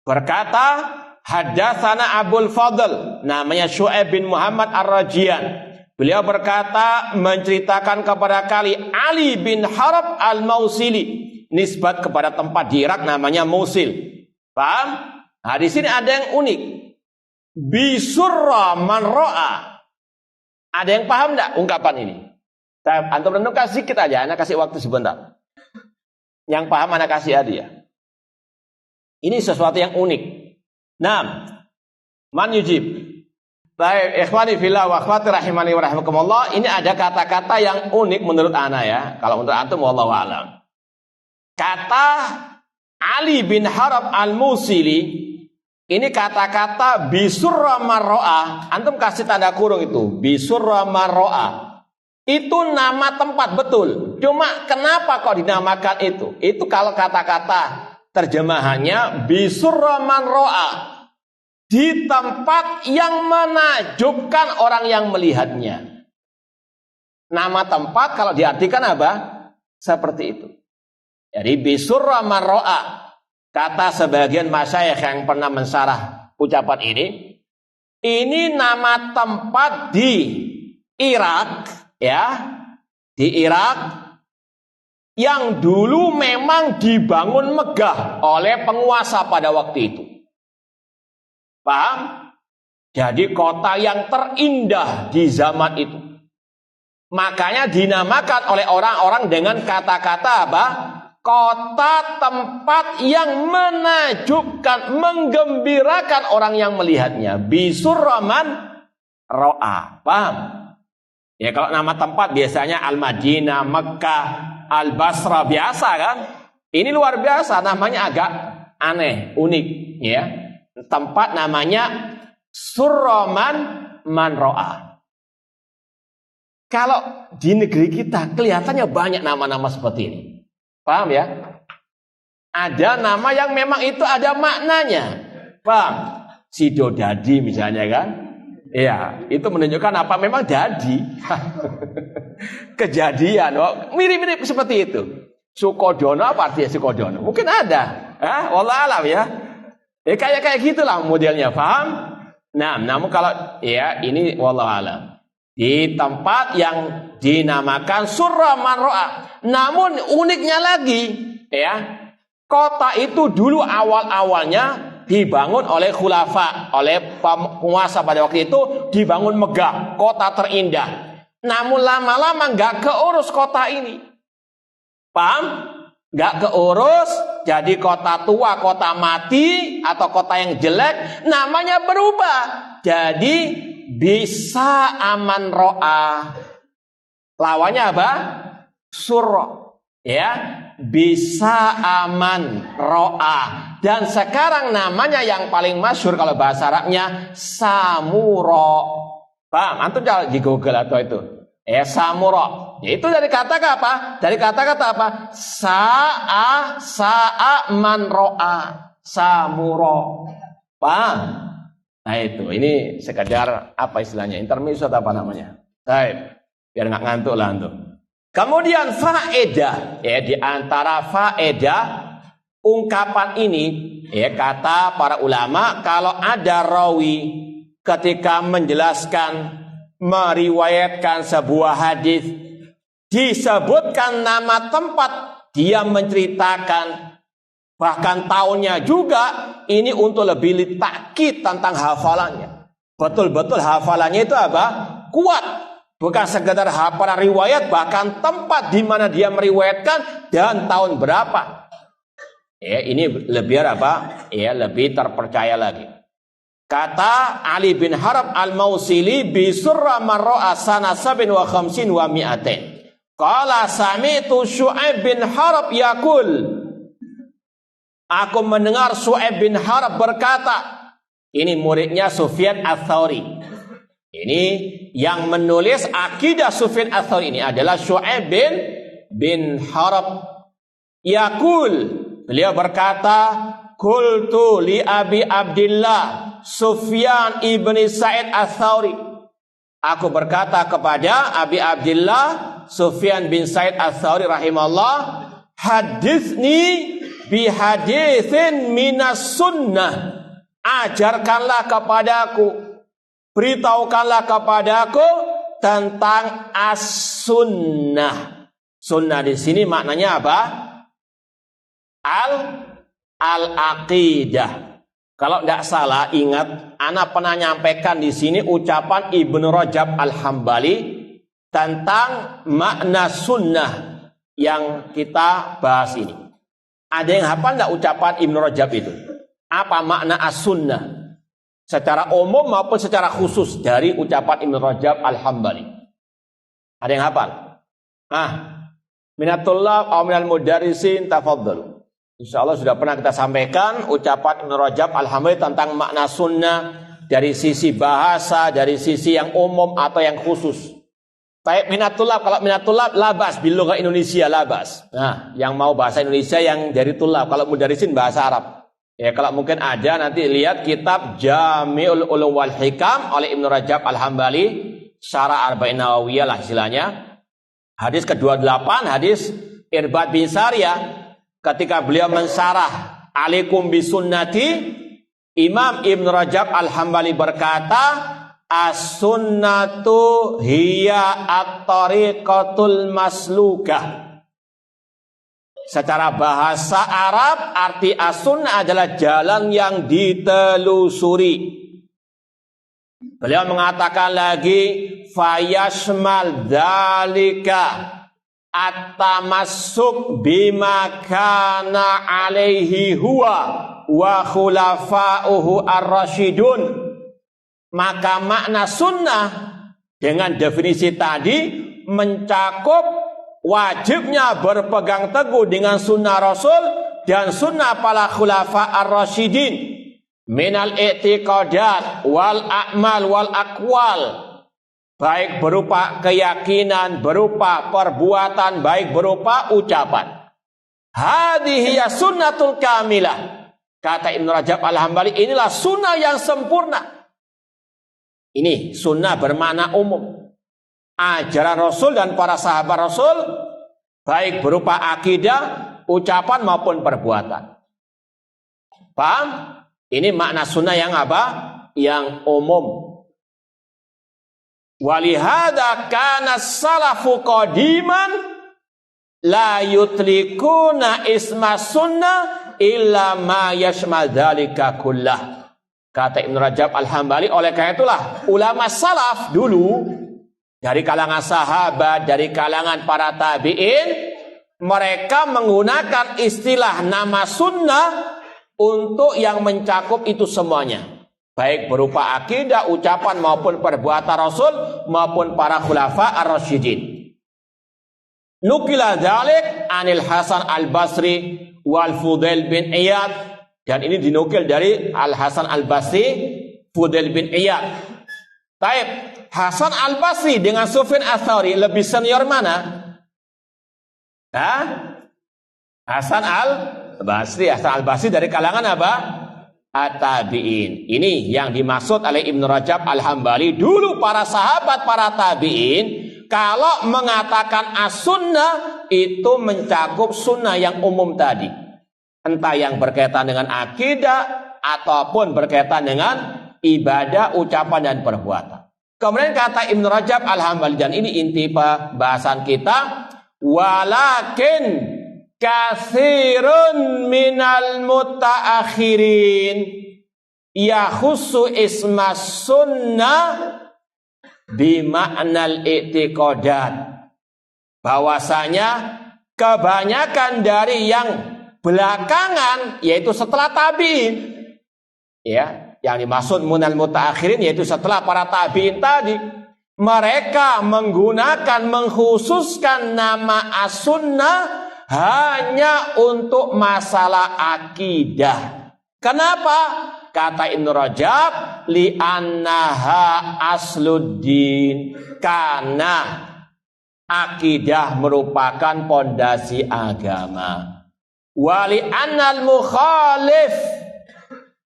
berkata, hadatsana Abul Fadl, namanya Syu'aib bin Muhammad Ar-Rajian. Beliau berkata, menceritakan kepada kali Ali bin Harb al-Mausili, nisbat kepada tempat di Irak namanya Mosul. Paham? Nah, di sini ada yang unik. Bisurra man ra'a. Ada yang paham enggak ungkapan ini? Antum renungkan sedikit aja, anak kasih waktu sebentar. Yang paham anak kasih hadiah. Ini sesuatu yang unik. Nah, man yujib. Baik, ikhwani fillah wa akhwati rahimani wa rahimakumullah, ini ada kata-kata yang unik menurut ana ya. Kalau menurut antum wallahu alam. Kata Ali bin Harb al-Musili, ini kata-kata bisurra marro'a. Antum kasih tanda kurung itu, bisurra marro'a. Itu nama tempat betul. Cuma kenapa kok dinamakan itu? Itu kalau kata-kata terjemahannya bisurra marro'a. Di tempat yang menakjubkan orang yang melihatnya. Nama tempat kalau diartikan apa? Seperti itu. Jadi bisurra marro'a. Kata sebagian masyayikh yang pernah mensyarah ucapan ini nama tempat di Irak, ya, di Irak yang dulu memang dibangun megah oleh penguasa pada waktu itu. Paham? Jadi kota yang terindah di zaman itu. Makanya dinamakan oleh orang-orang dengan kata-kata apa? Kota tempat yang menakjubkan, menggembirakan orang yang melihatnya. Bisurra man ro'a. Paham? Ya kalau nama tempat biasanya Al-Madinah, Mekkah, Al-Basra biasa kan? Ini luar biasa, namanya agak aneh, unik ya. Tempat namanya Surroman man ro'a. Kalau di negeri kita kelihatannya banyak nama-nama seperti ini. Paham ya? Ada nama yang memang itu ada maknanya. Paham? Sidodadi misalnya kan? Iya, itu menunjukkan apa? Memang dadi. Kejadian. Mirip-mirip seperti itu. Sukodono apa artinya Sukodono? Mungkin ada. Wallah alam ya. Kayak gitulah modelnya, paham? Nah, namun kalau ya ini wallah alam. Di tempat yang dinamakan Surra man ro'a. Namun uniknya lagi, ya, kota itu dulu awal-awalnya dibangun oleh khulafa, oleh penguasa pada waktu itu, dibangun megah, kota terindah. Namun lama-lama nggak keurus kota ini, paham? Nggak keurus, jadi kota tua, kota mati, atau kota yang jelek, namanya berubah. Jadi bisa aman ro'a. Lawannya apa? Surra. Ya, bisa aman ro'a. Dan sekarang namanya yang paling masyhur kalau bahasa Arabnya Samura. Paham? Antum jangan di Google atau itu. Samura. Itu dari kata apa? Dari kata-kata apa? Sa'a man ro'a. Samura. Paham? Nah itu, ini sekedar apa istilahnya? Intermezzo atau apa namanya? Baik, biar nggak ngantuk lah antum. Kemudian faedah, ya di antara faedah ungkapan ini, ya kata para ulama, kalau ada rawi ketika menjelaskan, meriwayatkan sebuah hadis, disebutkan nama tempat, dia menceritakan bahkan tahunnya juga, ini untuk lebih litakid tentang hafalannya. Betul-betul hafalannya itu apa? Kuat. Bukan sekedar hafalan riwayat, bahkan tempat di mana dia meriwayatkan dan tahun berapa. Ya, ini lebih apa? Ya, lebih terpercaya lagi. Kata Ali bin Harb al-Mausili bi surra marra'a sana 57 wa mi'atain. Qala sami'tu Syu'aib bin Harb yaqul. Aku mendengar Syu'aib bin Harb berkata, ini muridnya Sufyan Ats-Tsauri. Ini yang menulis akidah Sufyan Ats-Tsauri ini adalah Syu'aib bin Harb. Yaqul, beliau berkata, qultu li Abi Abdillah Sufyan ibni Sa'id Ats-Tsauri. Aku berkata kepada Abi Abdillah Sufyan bin Sa'id Ats-Tsauri rahimahullah, haditsni bi haditsin minas sunnah. Ajarkanlah kepadaku, beritahukanlah kepadaku tentang as-sunnah. Sunnah di sini maknanya apa? Al-aqidah. Kalau tidak salah, ingat, ana pernah nyampaikan di sini ucapan Ibnu Rajab Al-Hambali tentang makna sunnah yang kita bahas ini. Ada yang hafal tidak ucapan Ibnu Rajab itu? Apa makna as-sunnah? Secara umum maupun secara khusus dari ucapan Ibnu Rajab Al-Hambali. Ada yang hafal? Minatullah aw minal mudarrisin tafadhalu. Insyaallah sudah pernah kita sampaikan ucapan Ibnu Rajab Al-Hambali tentang makna sunnah dari sisi bahasa, dari sisi yang umum atau yang khusus. Baik minatullah, kalau minatullah labas bil lugha Indonesia labas. Nah, yang mau bahasa Indonesia yang dari tulab, kalau mudarrisin bahasa Arab. Ya, kalau mungkin ada nanti lihat kitab Jami'ul Ulum wal Hikam oleh Ibnu Rajab Al-Hambali, Syarah Arba'in Nawawiyah lah istilahnya. Hadis ke-28, hadis Irbad bin Sariyah, ketika beliau mensyarah Alaikum bisunnati, Imam Ibnu Rajab Al-Hambali berkata, as-sunnatu hiya at-tariqatul maslukah. Secara bahasa Arab, arti as-sunnah adalah jalan yang ditelusuri. Beliau mengatakan lagi, fayashmal dzalika at-tamassuk bima kana alaihi huwa wa khulafa'uhu ar-rasyidun. Maka makna sunnah dengan definisi tadi mencakup wajibnya berpegang teguh dengan sunnah Rasul dan sunnah para khulafa ar-rasyidin minal i'tiqadat wal a'mal wal aqwal, baik berupa keyakinan, berupa perbuatan, baik berupa ucapan. Hadhihi sunnatul kamilah. Kata Ibnu Rajab Al-Hambali, inilah sunnah yang sempurna. Ini sunnah bermakna umum. Ajaran Rasul dan para sahabat Rasul, baik berupa akidah, ucapan maupun perbuatan. Paham? Ini makna sunnah yang apa? Yang umum. Walihada kana salafu qadiman la yutlikuna isma sunnah illa ma yashmal dzalika kullah. Kata Ibnu Rajab Al-Hambali, oleh karena itulah ulama salaf dulu dari kalangan sahabat, dari kalangan para tabi'in, mereka menggunakan istilah nama sunnah untuk yang mencakup itu semuanya. Baik berupa akidah, ucapan maupun perbuatan Rasul maupun para khulafa ar-rasyidin. Nukila dzalik anil Hasan al-Basri wal Fudail bin Iyad, dan ini dinukil dari Al-Hasan al-Basri, Fudail bin Iyad. Taib, Hasan al-Basri dengan Sufyan Ats-Tsauri lebih senior mana? Hasan al-Basri dari kalangan apa? At-tabi'in. Ini yang dimaksud oleh Ibnu Rajab Al-Hambali. Dulu para sahabat, para tabi'in, kalau mengatakan as-sunnah itu mencakup sunnah yang umum tadi. Entah yang berkaitan dengan akidah ataupun berkaitan dengan ibadah, ucapan dan perbuatan. Kemudian kata Ibnu Rajab Al-Hambali, dan ini inti pembahasan kita, walakin katsirun minal mutaakhirin yakhussu isma sunnah bima'nal i'tiqadat. Bahwasanya kebanyakan dari yang belakangan, yaitu setelah tabi'in, ya, yang dimaksud munal mutaakhirin yaitu setelah para tabi'in tadi, mereka mengkhususkan nama as-sunnah hanya untuk masalah akidah. Kenapa? Kata Ibnu Rajab, li'annaha asluddin, karena akidah merupakan pondasi agama. Wali annal mukhalif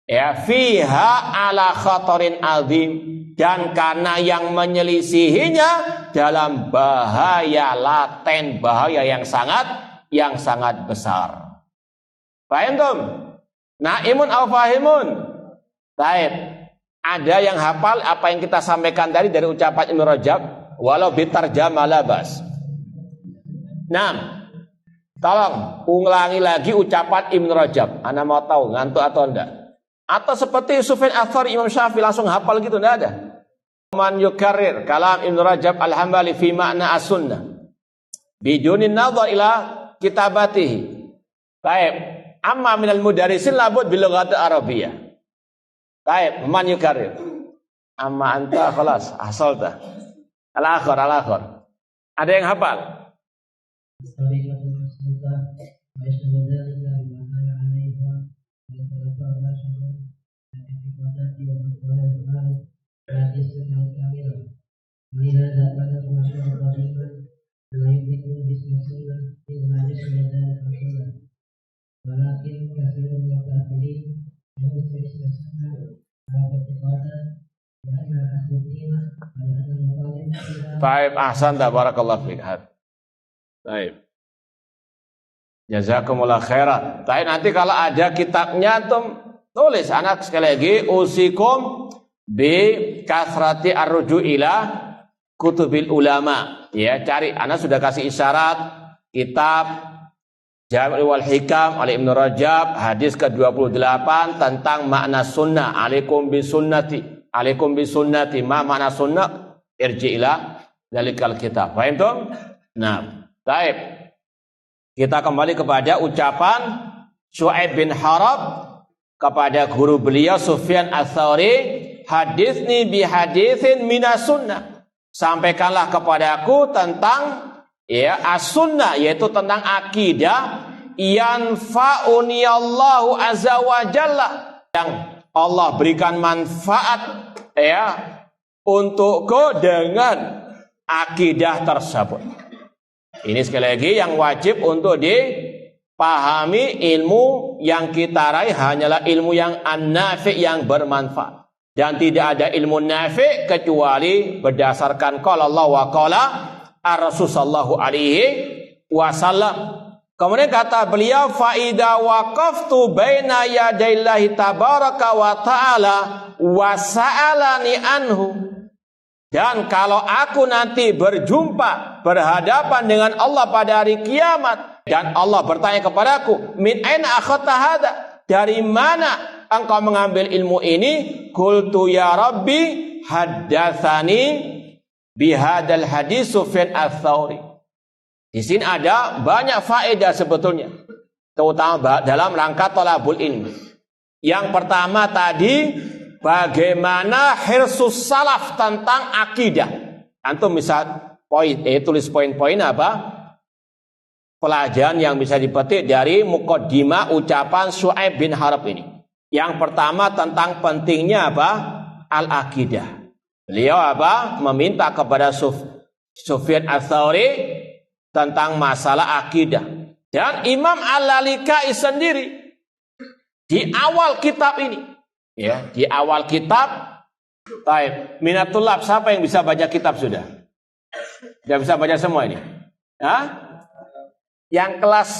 ya fiha ala khatarin azim, dan karena yang menyelisihinya dalam bahaya laten, bahaya yang sangat besar. Paham tum? Naimun au fahimun? Baik. Ada yang hafal apa yang kita sampaikan tadi dari ucapan Ibnu Rajab? Walau bitarjamah labas. Nah, tolong ulangi lagi ucapan Ibnu Rajab. Ana mau tahu ngantuk atau enggak? Atau seperti Sufyan Ats-Tsauri, Imam Syafi'i langsung hafal gitu, enggak ada. Man yukarrir kalam Ibnu Rajab al-Hambali fi makna as-sunnah bidunin nadhar ila kitabatihi. Baik. Amma minal mudarrisin labud bil lughati arabiyyah. Baik, man yukarrir. Amma anta khalas hasalta. Al-akhir. Ada yang hafal? Baik, ahsan, barakallahu fiik. Baik. Jazakumullah khairan. Tapi nanti kalau ada kitabnya tulis, anak sekali lagi usikum bi kasrati arruju ila kutubil ulama. Ya, cari, anak sudah kasih isyarat kitab Jami' wal Hikam oleh Ibnu Rajab, hadis ke-28 tentang makna sunnah. Alaikum bisunnati. Ma makna sunnah? Irji ila dalikal kitab. Paham tuh? Nah, baik. Kita kembali kepada ucapan Syu'aib bin Harab kepada guru beliau Sufyan Ats-Tsauri, haditsni bi haditsin minas sunnah. Sampaikanlah kepadaku tentang ya as-sunnah, yaitu tentang akidah, yanfa'uni Allahu azza wa jalla, yang Allah berikan manfaat ya untukku dengan akidah tersebut. Ini sekali lagi yang wajib untuk dipahami, ilmu yang kita raih hanyalah ilmu yang an-nafi', yang bermanfaat, dan tidak ada ilmu nafi' kecuali berdasarkan qala Allah wa qala Ar-Rasul sallallahu alaihi wasallam. Kemudian kata beliau, faida waqaftu baina yadaillahi tabaraka wa ta'ala wa sa'alani anhu. Dan kalau aku nanti berjumpa, berhadapan dengan Allah pada hari kiamat, dan Allah bertanya kepadaku, min aina akhadta hadza? Dari mana engkau mengambil ilmu ini? Qultu ya Rabbi haddatsani bihadal hadis Sufyan Ats-Tsauri. Di sini ada banyak faedah sebetulnya, terutama dalam rangka thalabul ilmi. Yang pertama tadi, bagaimana hirsus salaf tentang akidah. Antum bisa tulis poin-poin apa? Pelajaran yang bisa dipetik dari muqaddimah ucapan Syu'aib bin Harab ini. Yang pertama tentang pentingnya apa? Al-aqidah. Beliau apa? Meminta kepada Sufyan Ats-Tsauri tentang masalah akidah. Dan Imam Al-Lalikai sendiri di awal kitab ini, ya, di awal kitab, baik, minatullah, siapa yang bisa baca kitab sudah? Sudah bisa baca semua ini? Hah? Yang kelas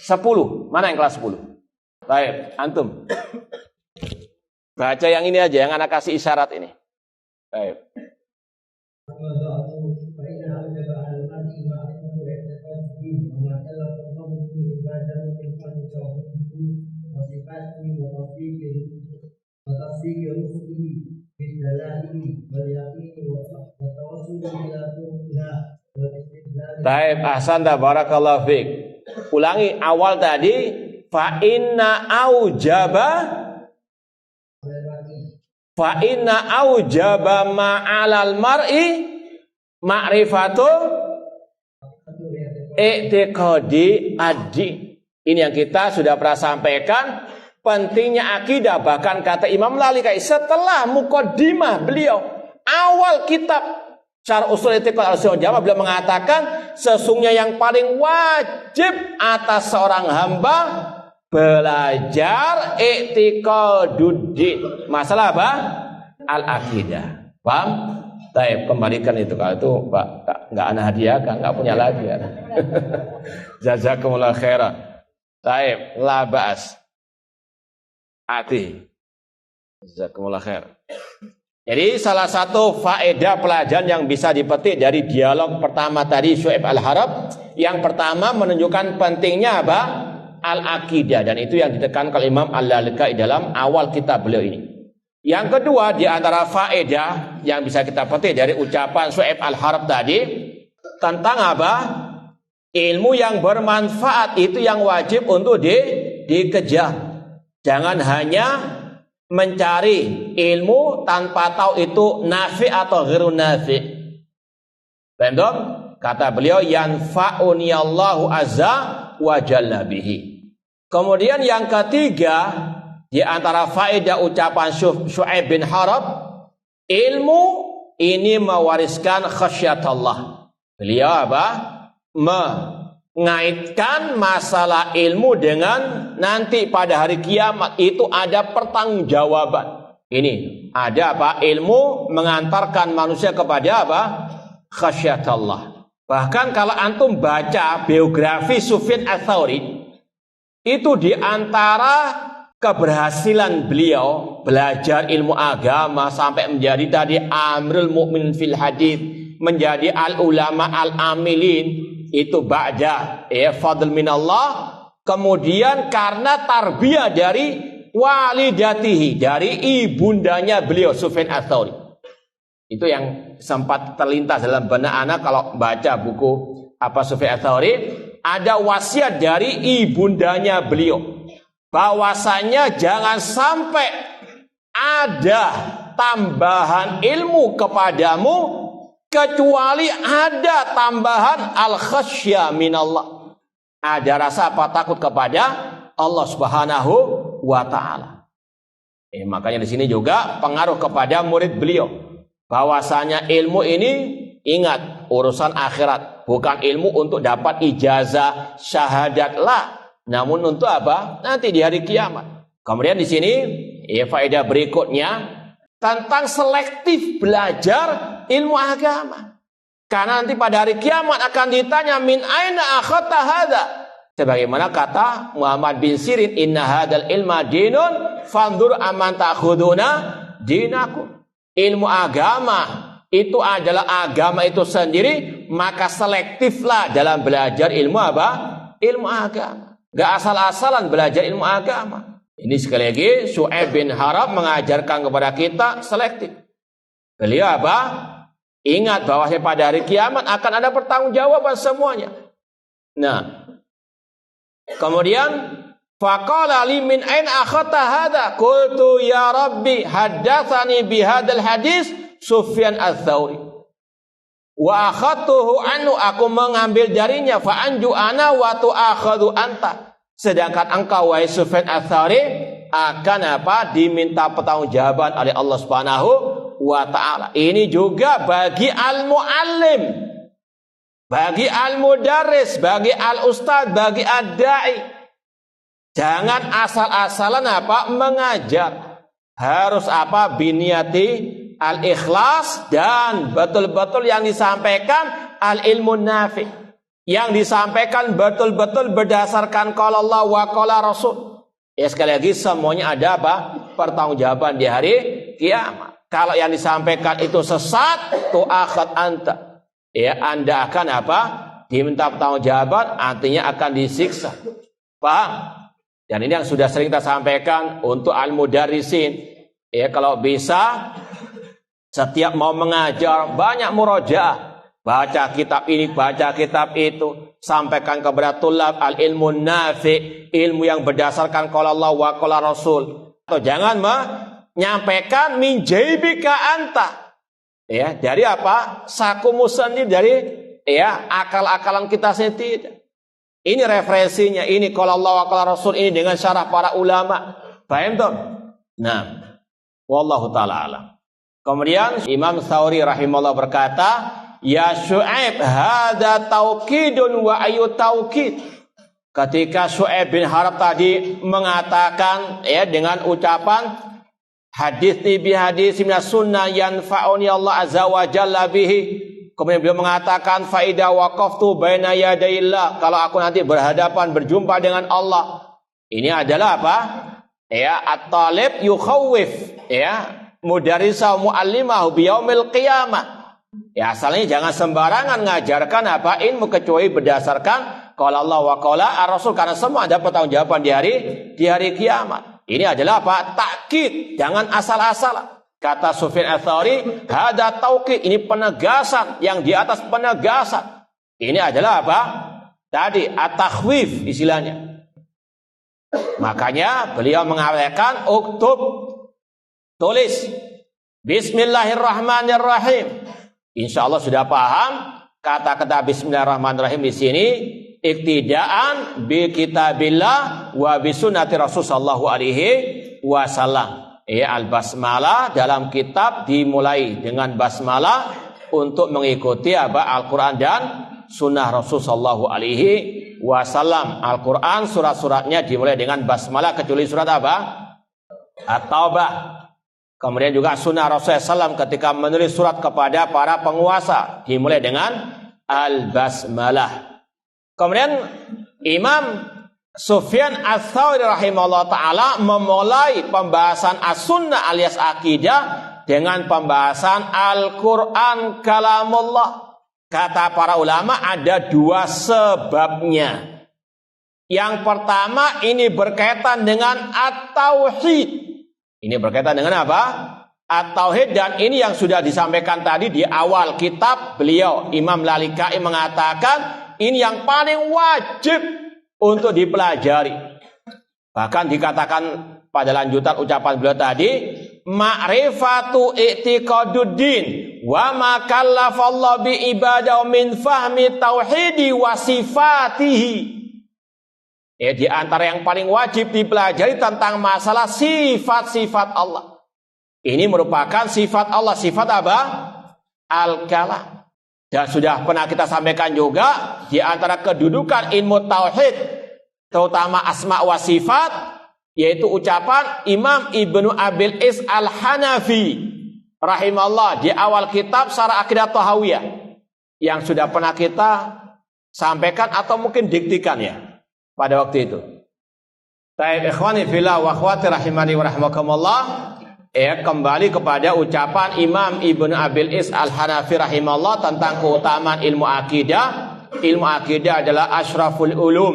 10, mana yang kelas 10? Baik, antum. Baca yang ini aja, yang anak kasih isyarat ini. Baik. Taib ahsanta barakallahu fiik. Ulangi awal tadi, fa inna aujaba ma'alal mar'i ma'rifatu i'tiqadi ad-din. Ini yang kita sudah pernah sampaikan, pentingnya akidah. Bahkan kata Imam Lalikai setelah muqaddimah beliau awal kitab Syarh Ushul I'tiqad Ahlussunnah beliau mengatakan sesungguhnya yang paling wajib atas seorang hamba belajar i'tiqaduddin. Masalah apa? Al-aqidah. Paham? Taib, kembalikan itu. Kalau itu Pak enggak ana hadiah, enggak punya lagi ya. Jazakumullah khairan. Taib, la ba'as. Ati. Jazakumullah khair. Jadi salah satu faedah pelajaran yang bisa dipetik dari dialog pertama tadi Syu'aib Al-Harab, yang pertama menunjukkan pentingnya apa? Al-aqidah, dan itu yang ditekankan Imam Al-Lalikai dalam awal kitab beliau ini. Yang kedua di antara faedah yang bisa kita petik dari ucapan Syu'aib Al-Harab tadi tentang apa? Ilmu yang bermanfaat itu yang wajib untuk dikejar. Jangan hanya mencari ilmu tanpa tahu itu nafi atau ghairu nafi. Paham? Kata beliau yanfa'uni Allahu azza wa jalla bihi. Kemudian yang ketiga di antara faedah ucapan Syu'aib bin Harab, ilmu ini mewariskan khasyatullah. Beliau apa? Mengaitkan masalah ilmu dengan nanti pada hari kiamat itu ada pertanggungjawaban. Ini ada apa? Ilmu mengantarkan manusia kepada apa? Khasyatullah. Bahkan kalau antum baca biografi Sufyan Ats-Tsauri, itu di antara keberhasilan beliau belajar ilmu agama sampai menjadi tadi Amirul Mukminin fil hadis, menjadi al-ulama al-amilin, itu ba'da fadl minallah. Kemudian karena tarbiyah dari walidatihi, dari ibundanya beliau Sufyan Ats-Tsauri. Itu yang sempat terlintas dalam benak anak kalau baca buku apa Sufyan Ats-Tsauri, ada wasiat dari ibundanya beliau bahwasanya jangan sampai ada tambahan ilmu kepadamu kecuali ada tambahan al-khasyah minallah. Ada rasa apa? Takut kepada Allah Subhanahu wa taala. Makanya di sini juga pengaruh kepada murid beliau bahwasanya ilmu ini, ingat, urusan akhirat, bukan ilmu untuk dapat ijazah syahadat lah, namun untuk apa? Nanti di hari kiamat. Kemudian di sini faedah berikutnya tentang selektif belajar ilmu agama. Karena nanti pada hari kiamat akan ditanya min aina akhadta hadza. Sebagaimana kata Muhammad bin Sirin, inna hadzal ilma dinun fanzur amman ta'khuduna dinakum. Ilmu agama itu adalah agama itu sendiri, maka selektiflah dalam belajar ilmu apa? Ilmu agama. Gak asal-asalan belajar ilmu agama. Ini sekali lagi Syu'aib bin Harab mengajarkan kepada kita selektif. Beliau apa? Ingat bahwa pada hari kiamat akan ada pertanggungjawaban semuanya. Nah, kemudian faqala li min aina akhadta hadza? Qultu ya Rabbi haddatsani bihadzal hadis Sufyan Ats-Tsauri. Wa akhadtuhu anhu, aku mengambil darinya, fa anju ana wa tu'akhadhu anta. Sedangkan engkau wahai Sufyan Ats-Tsauri akan apa? Diminta pertanggungjawaban oleh Allah Subhanahu wa taala. Ini juga bagi al-muallim, bagi al-mudarris, bagi al-ustadz, bagi ad-da'i. Jangan asal-asalan apa? Mengajar. Harus apa? Biniyati al-ikhlas, dan betul-betul yang disampaikan al-ilmu nafi. Yang disampaikan betul-betul berdasarkan qala Allah wa qala Rasul. Ya sekali lagi semuanya ada apa? Pertanggungjawaban di hari kiamat. Kalau yang disampaikan itu sesat, tu'akhad anta. Ya, Anda akan apa? Diminta pertanggungjawaban, artinya akan disiksa. Paham? Dan ini yang sudah sering kita sampaikan untuk al-mudarrisin. Ya, kalau bisa setiap mau mengajar banyak murojaah. Baca kitab ini, baca kitab itu. Sampaikan kepada tulab al-ilmu nafi, ilmu yang berdasarkan qala Allah wa qala Rasul. Atau jangan menyampaikan min jaibika anta. Ya, dari apa? Sakumu sendiri, dari ya akal-akalan kita sendiri. Ini referensinya, ini qala Allah wa qala Rasul, ini dengan syarah para ulama. Paham tuh? Nah, wallahu taala alam. Kemudian Imam Tsauri rahimahullah berkata, ya Syu'aib hada taukidun wa ayu taukid. Ketika Syu'aib bin Harb tadi mengatakan ya dengan ucapan hadis bi hadis minas sunnah yanfa'uni Allah azza wa jalla bihi. Kemudian beliau mengatakan faida waqaftu baina yadayillah, kalau aku nanti berhadapan berjumpa dengan Allah. Ini adalah apa? Ya, at-talib yukhawif, ya, mudarrisa muallimahu biyaumil qiyamah. Ya, asalnya jangan sembarangan ngajarkan apa ilmu kecuali berdasarkan qala Allah wa qala ar-Rasul, karena semua ada pertanggungjawaban di hari kiamat. Ini adalah apa? Takkid, jangan asal-asalan. Kata Sufyan Ats-Tsauri, hada taukid, ini penegasan yang di atas penegasan. Ini adalah apa? Tadi at-takhwif istilahnya. Makanya beliau mengatakan uktub, tulis Bismillahirrahmanirrahim. Insya Allah sudah paham kata-kata Bismillahirrahmanirrahim di sini iktidaan bi kitabillah wa bi sunnati Rasul sallallahu alaihi wasallam. Al-basmalah dalam kitab dimulai dengan basmalah untuk mengikuti apa? Al-Quran dan sunnah Rasul sallallahu alaihi wasallam. Al-Quran surat-suratnya dimulai dengan basmalah kecuali surat apa? At-Taubah. Kemudian juga sunnah Rasulullah SAW ketika menulis surat kepada para penguasa dimulai dengan al-basmalah. Kemudian Imam Sufyan Ats-Tsauri rahimahullah ta'ala memulai pembahasan as-sunnah alias akidah dengan pembahasan Al-Quran kalamullah. Kata para ulama ada dua sebabnya. Yang pertama ini berkaitan dengan at-tauhid. Ini berkaitan dengan apa? At-tauhid, dan ini yang sudah disampaikan tadi di awal kitab beliau. Imam Lalikai mengatakan ini yang paling wajib untuk dipelajari. Bahkan dikatakan pada lanjutan ucapan beliau tadi, ma'rifatu i'tiqaduddin wa ma kallafallahu bi ibadah min fahmi tauhidi wa sifatihi. Di antara yang paling wajib dipelajari tentang masalah sifat-sifat Allah. Ini merupakan sifat Allah. Sifat apa? Al-kalam. Dan sudah pernah kita sampaikan juga di antara kedudukan ilmu tauhid terutama asma wa sifat yaitu ucapan Imam Ibnu Abil Is Al-Hanafi rahimahullah di awal kitab Syarah Aqidah Thahawiyah yang sudah pernah kita sampaikan atau mungkin diktikan ya pada waktu itu. Baik ikhwani fillah wa akhwati rahimani wa rahmakumullah. Kembali kepada ucapan Imam Ibnu Abil Is Al-Hanafi rahimahullah tentang keutamaan ilmu akidah. Ilmu akidah adalah asyraful ulum.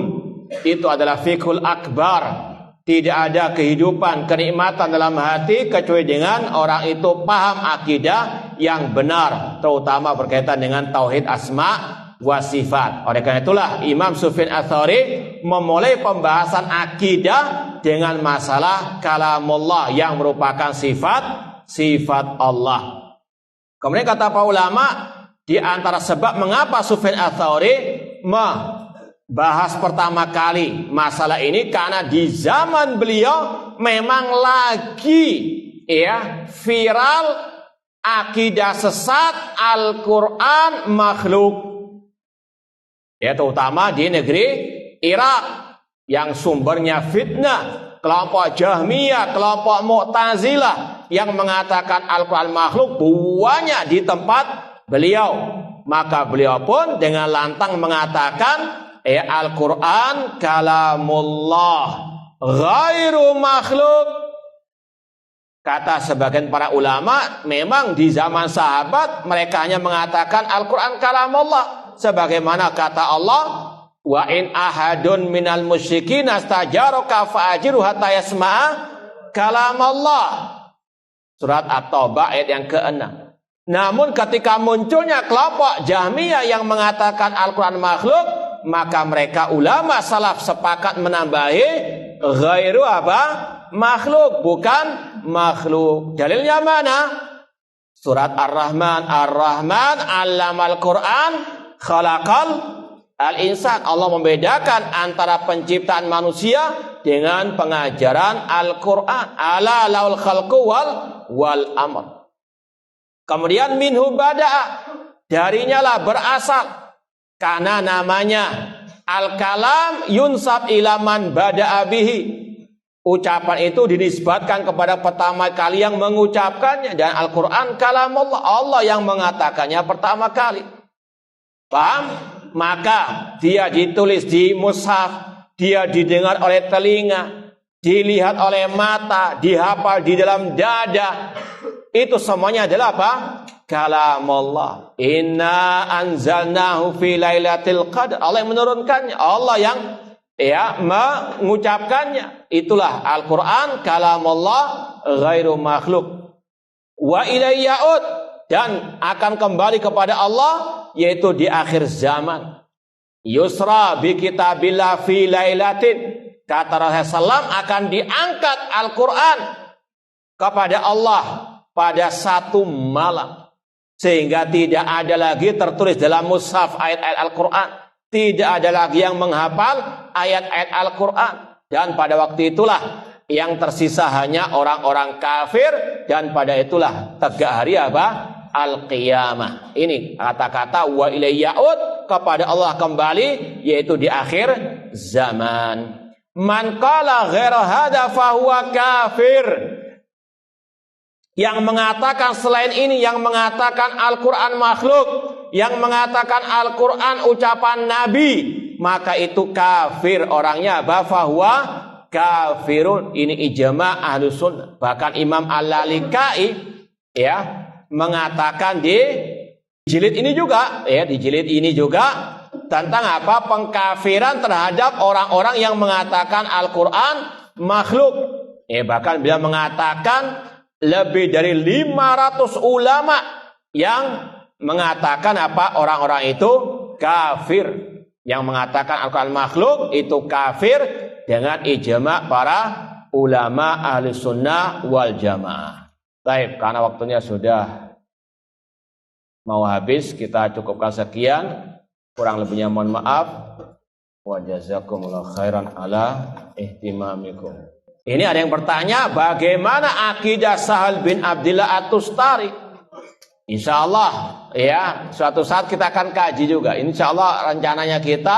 Itu adalah fiqhul akbar. Tidak ada kehidupan, kenikmatan dalam hati kecuali dengan orang itu paham akidah yang benar, terutama berkaitan dengan tauhid asma wa sifat. Oleh karena itulah Imam Sufyan Ats-Tsauri memulai pembahasan akidah dengan masalah kalamullah yang merupakan sifat Allah. Kemudian kata para ulama, di antara sebab mengapa Sufyan Ats-Tsauri membahas pertama kali masalah ini karena di zaman beliau memang lagi viral akidah sesat Al-Quran makhluk. Terutama di negeri Irak yang sumbernya fitnah, kelompok Jahmiyah, kelompok Mu'tazilah yang mengatakan Al-Quran makhluk banyak di tempat beliau. Maka beliau pun dengan lantang mengatakan Al-Quran kalamullah ghairu makhluk. Kata sebagian para ulama, memang di zaman sahabat mereka hanya mengatakan Al-Quran kalamullah. Sebagaimana kata Allah, wa in ahadun minal musyrikin astajaraka fa'ajiru hatta yasma'a kalam Allah. Surat At-Taubah ayat yang ke-6. Namun ketika munculnya kelompok Jahmiyah yang mengatakan Al-Quran makhluk, maka mereka ulama salaf sepakat menambahi ghairu apa? Makhluk, bukan makhluk. Dalilnya mana? Surat Ar-Rahman. Ar-Rahman 'allamal Qur'an khalaqal al-insan. Allah membedakan antara penciptaan manusia dengan pengajaran Al-Quran. Ala laul khalqu wal amr. Kemudian minhu bada'a, darinya lah berasal, karena namanya al-kalam yunsab ilaman bada'a bihi. Ucapan itu dinisbatkan kepada pertama kali yang mengucapkannya, dan Al-Quran kalam Allah, Allah yang mengatakannya pertama kali. Paham? Maka dia ditulis di mushaf, dia didengar oleh telinga, dilihat oleh mata, dihafal di dalam dada. Itu semuanya adalah apa? Kalamullah. Inna anzalnahu fi lailatul qadar. Allah yang menurunkannya, Allah yang mengucapkannya. Itulah Al-Quran kalamullah ghairu makhluk. Wa ilaihi ya'ud, dan akan kembali kepada Allah, yaitu di akhir zaman. Yusra bi kitabillah fi lailatin. Kata Rasulullah SAW, akan diangkat Al-Quran kepada Allah pada satu malam, sehingga tidak ada lagi tertulis dalam mushaf ayat-ayat Al-Quran, tidak ada lagi yang menghafal ayat-ayat Al-Quran, dan pada waktu itulah yang tersisa hanya orang-orang kafir, dan pada itulah tegak hari apa? Al-Qiyamah. Ini kata-kata wa ilaihi ya'ud, kepada Allah kembali, yaitu di akhir zaman. Man qala ghaira hadza fahuwa kafir. Yang mengatakan selain ini, yang mengatakan Al-Quran makhluk, yang mengatakan Al-Quran ucapan Nabi, maka itu kafir orangnya. Bahwa kafirun. Ini ijma' Ahlus Sunnah. Bahkan Imam Al-Lalikai mengatakan di jilid ini juga, di jilid ini juga tentang apa? Pengkafiran terhadap orang-orang yang mengatakan Al-Quran makhluk. Bahkan beliau mengatakan lebih dari 500 ulama yang mengatakan apa? Orang-orang itu kafir. Yang mengatakan Al-Quran makhluk itu kafir dengan ijma' para ulama ahli sunnah wal jamaah. Baik, karena waktunya sudah mau habis, kita cukupkan sekian. Kurang lebihnya mohon maaf. Wa jazakumullahu khairan ala ihtimamikum. Ini ada yang bertanya, bagaimana akidah Sahal bin Abdillah At-Tustari? Insya Allah suatu saat kita akan kaji juga. Insya Allah rencananya kita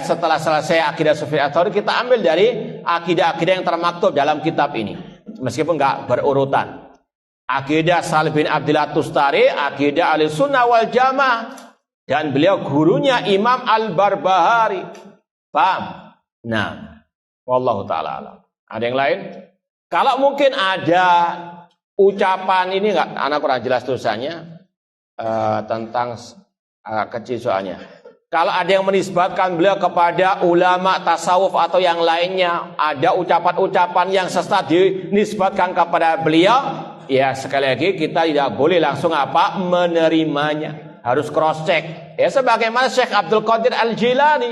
setelah selesai akidah Sufyan Ats-Tsauri, kita ambil dari akidah-akidah yang termaktub dalam kitab ini, meskipun nggak berurutan. Akidah Sahal bin Abdillah At-Tustari, akidah Ahlussunnah wal Jamaah, dan beliau gurunya Imam Al-Barbahari. Paham? Nah, wallahu ta'ala alam. Ada yang lain? Kalau mungkin ada ucapan ini enggak, anak kurang jelas tulisannya tentang kecil soalnya. Kalau ada yang menisbatkan beliau kepada ulama tasawuf atau yang lainnya, ada ucapan-ucapan yang sesat dinisbatkan kepada beliau, ya sekali lagi kita tidak boleh langsung menerimanya. Harus cross check. Ya sebagaimana Syekh Abdul Qadir Al-Jilani.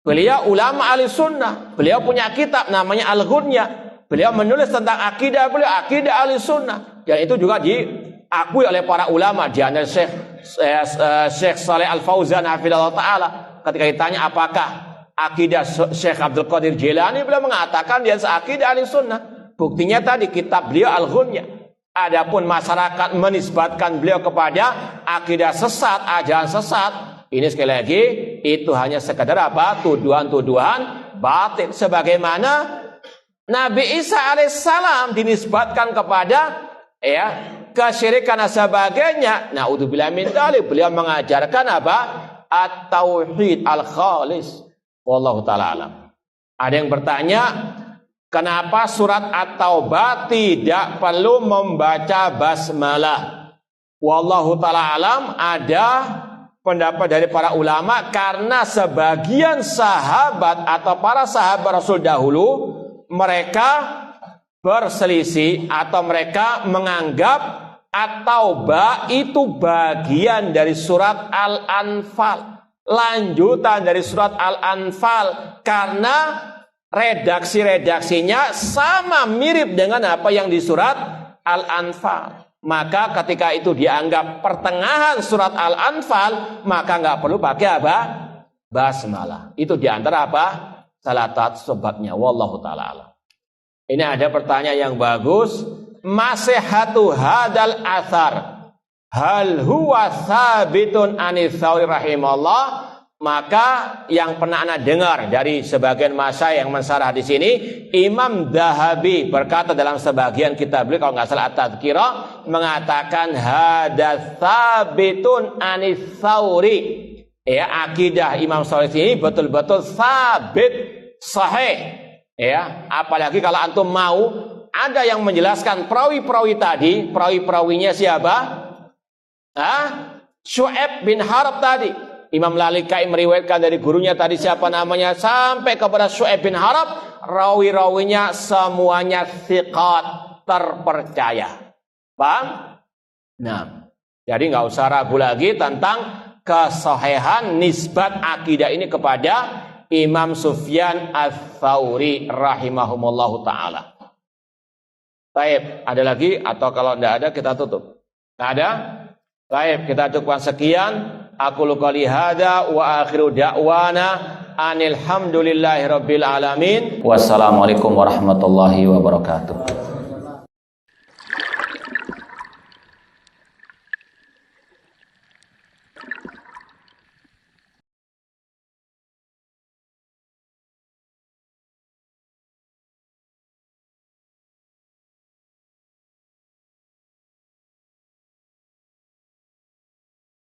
Beliau ulama ahli sunnah. Beliau punya kitab namanya Al-Ghunya. Beliau menulis tentang akidah beliau, akidah ahli sunnah. Dan itu juga diakui oleh para ulama. Di antara Syekh Saleh Al-Fauzan hafizallahu ta'ala. Ketika ditanya apakah akidah Syekh Abdul Qadir Jilani, beliau mengatakan dia seakidah ahli sunnah. Buktinya tadi kitab beliau Al-Ghunya. Adapun masyarakat menisbatkan beliau kepada akidah sesat, ajaran sesat, ini sekali lagi itu hanya sekedar tuduhan-tuduhan batil. Sebagaimana Nabi Isa alaihissalam dinisbatkan kepada kesyirikan dan sebagainya. Naudzubillah min dzalik. Beliau mengajarkan at-tauhid al-khalis. Wallahu taala alam. Ada yang bertanya, kenapa surat At-Taubah tidak perlu membaca basmalah? Wallahu taala alam, ada pendapat dari para ulama karena sebagian sahabat atau para sahabat Rasul dahulu mereka berselisih atau mereka menganggap At-Taubah itu bagian dari surat Al-Anfal, lanjutan dari surat Al-Anfal, karena redaksi-redaksinya sama mirip dengan apa yang di surat Al-Anfal. Maka ketika itu dianggap pertengahan surat Al-Anfal, maka nggak perlu pakai apa? Basmalah. Itu diantara apa? Salah satu sebabnya. Wallahu ta'ala alam. Ini ada pertanyaan yang bagus. Masihatu hadal athar hal huwa sabitun anis Tsauri rahimahullah. Maka yang pernah Anda dengar dari sebagian masyayikh yang mensarah di sini, Imam Dzahabi berkata dalam sebagian kitab beliau, kalau nggak salah At-Tadhkirah, mengatakan hadas sabitun anis Tsauri. Ya, akidah Imam Tsauri ini betul-betul sabit, sahih. Ya, apalagi kalau antum mau ada yang menjelaskan perawi-perawi tadi, perawi-perawinya siapa? Syu'aib bin Harb tadi. Imam Lalikai meriwayatkan dari gurunya tadi siapa namanya sampai kepada Syu'aib bin Harb, rawi-rawinya semuanya thiqat, terpercaya. Paham? Nah, jadi nggak usah ragu lagi tentang kesahihan nisbat akidah ini kepada Imam Sufyan Ats-Tsauri rahimahumullahu ta'ala. Baik, ada lagi atau kalau tidak ada kita tutup? Tidak ada? Baik, kita cukupkan sekian. Aku qouli hada wa akhiru da'wana anil hamdulillahi rabbil alamin. Wassalamualaikum warahmatullahi wabarakatuh.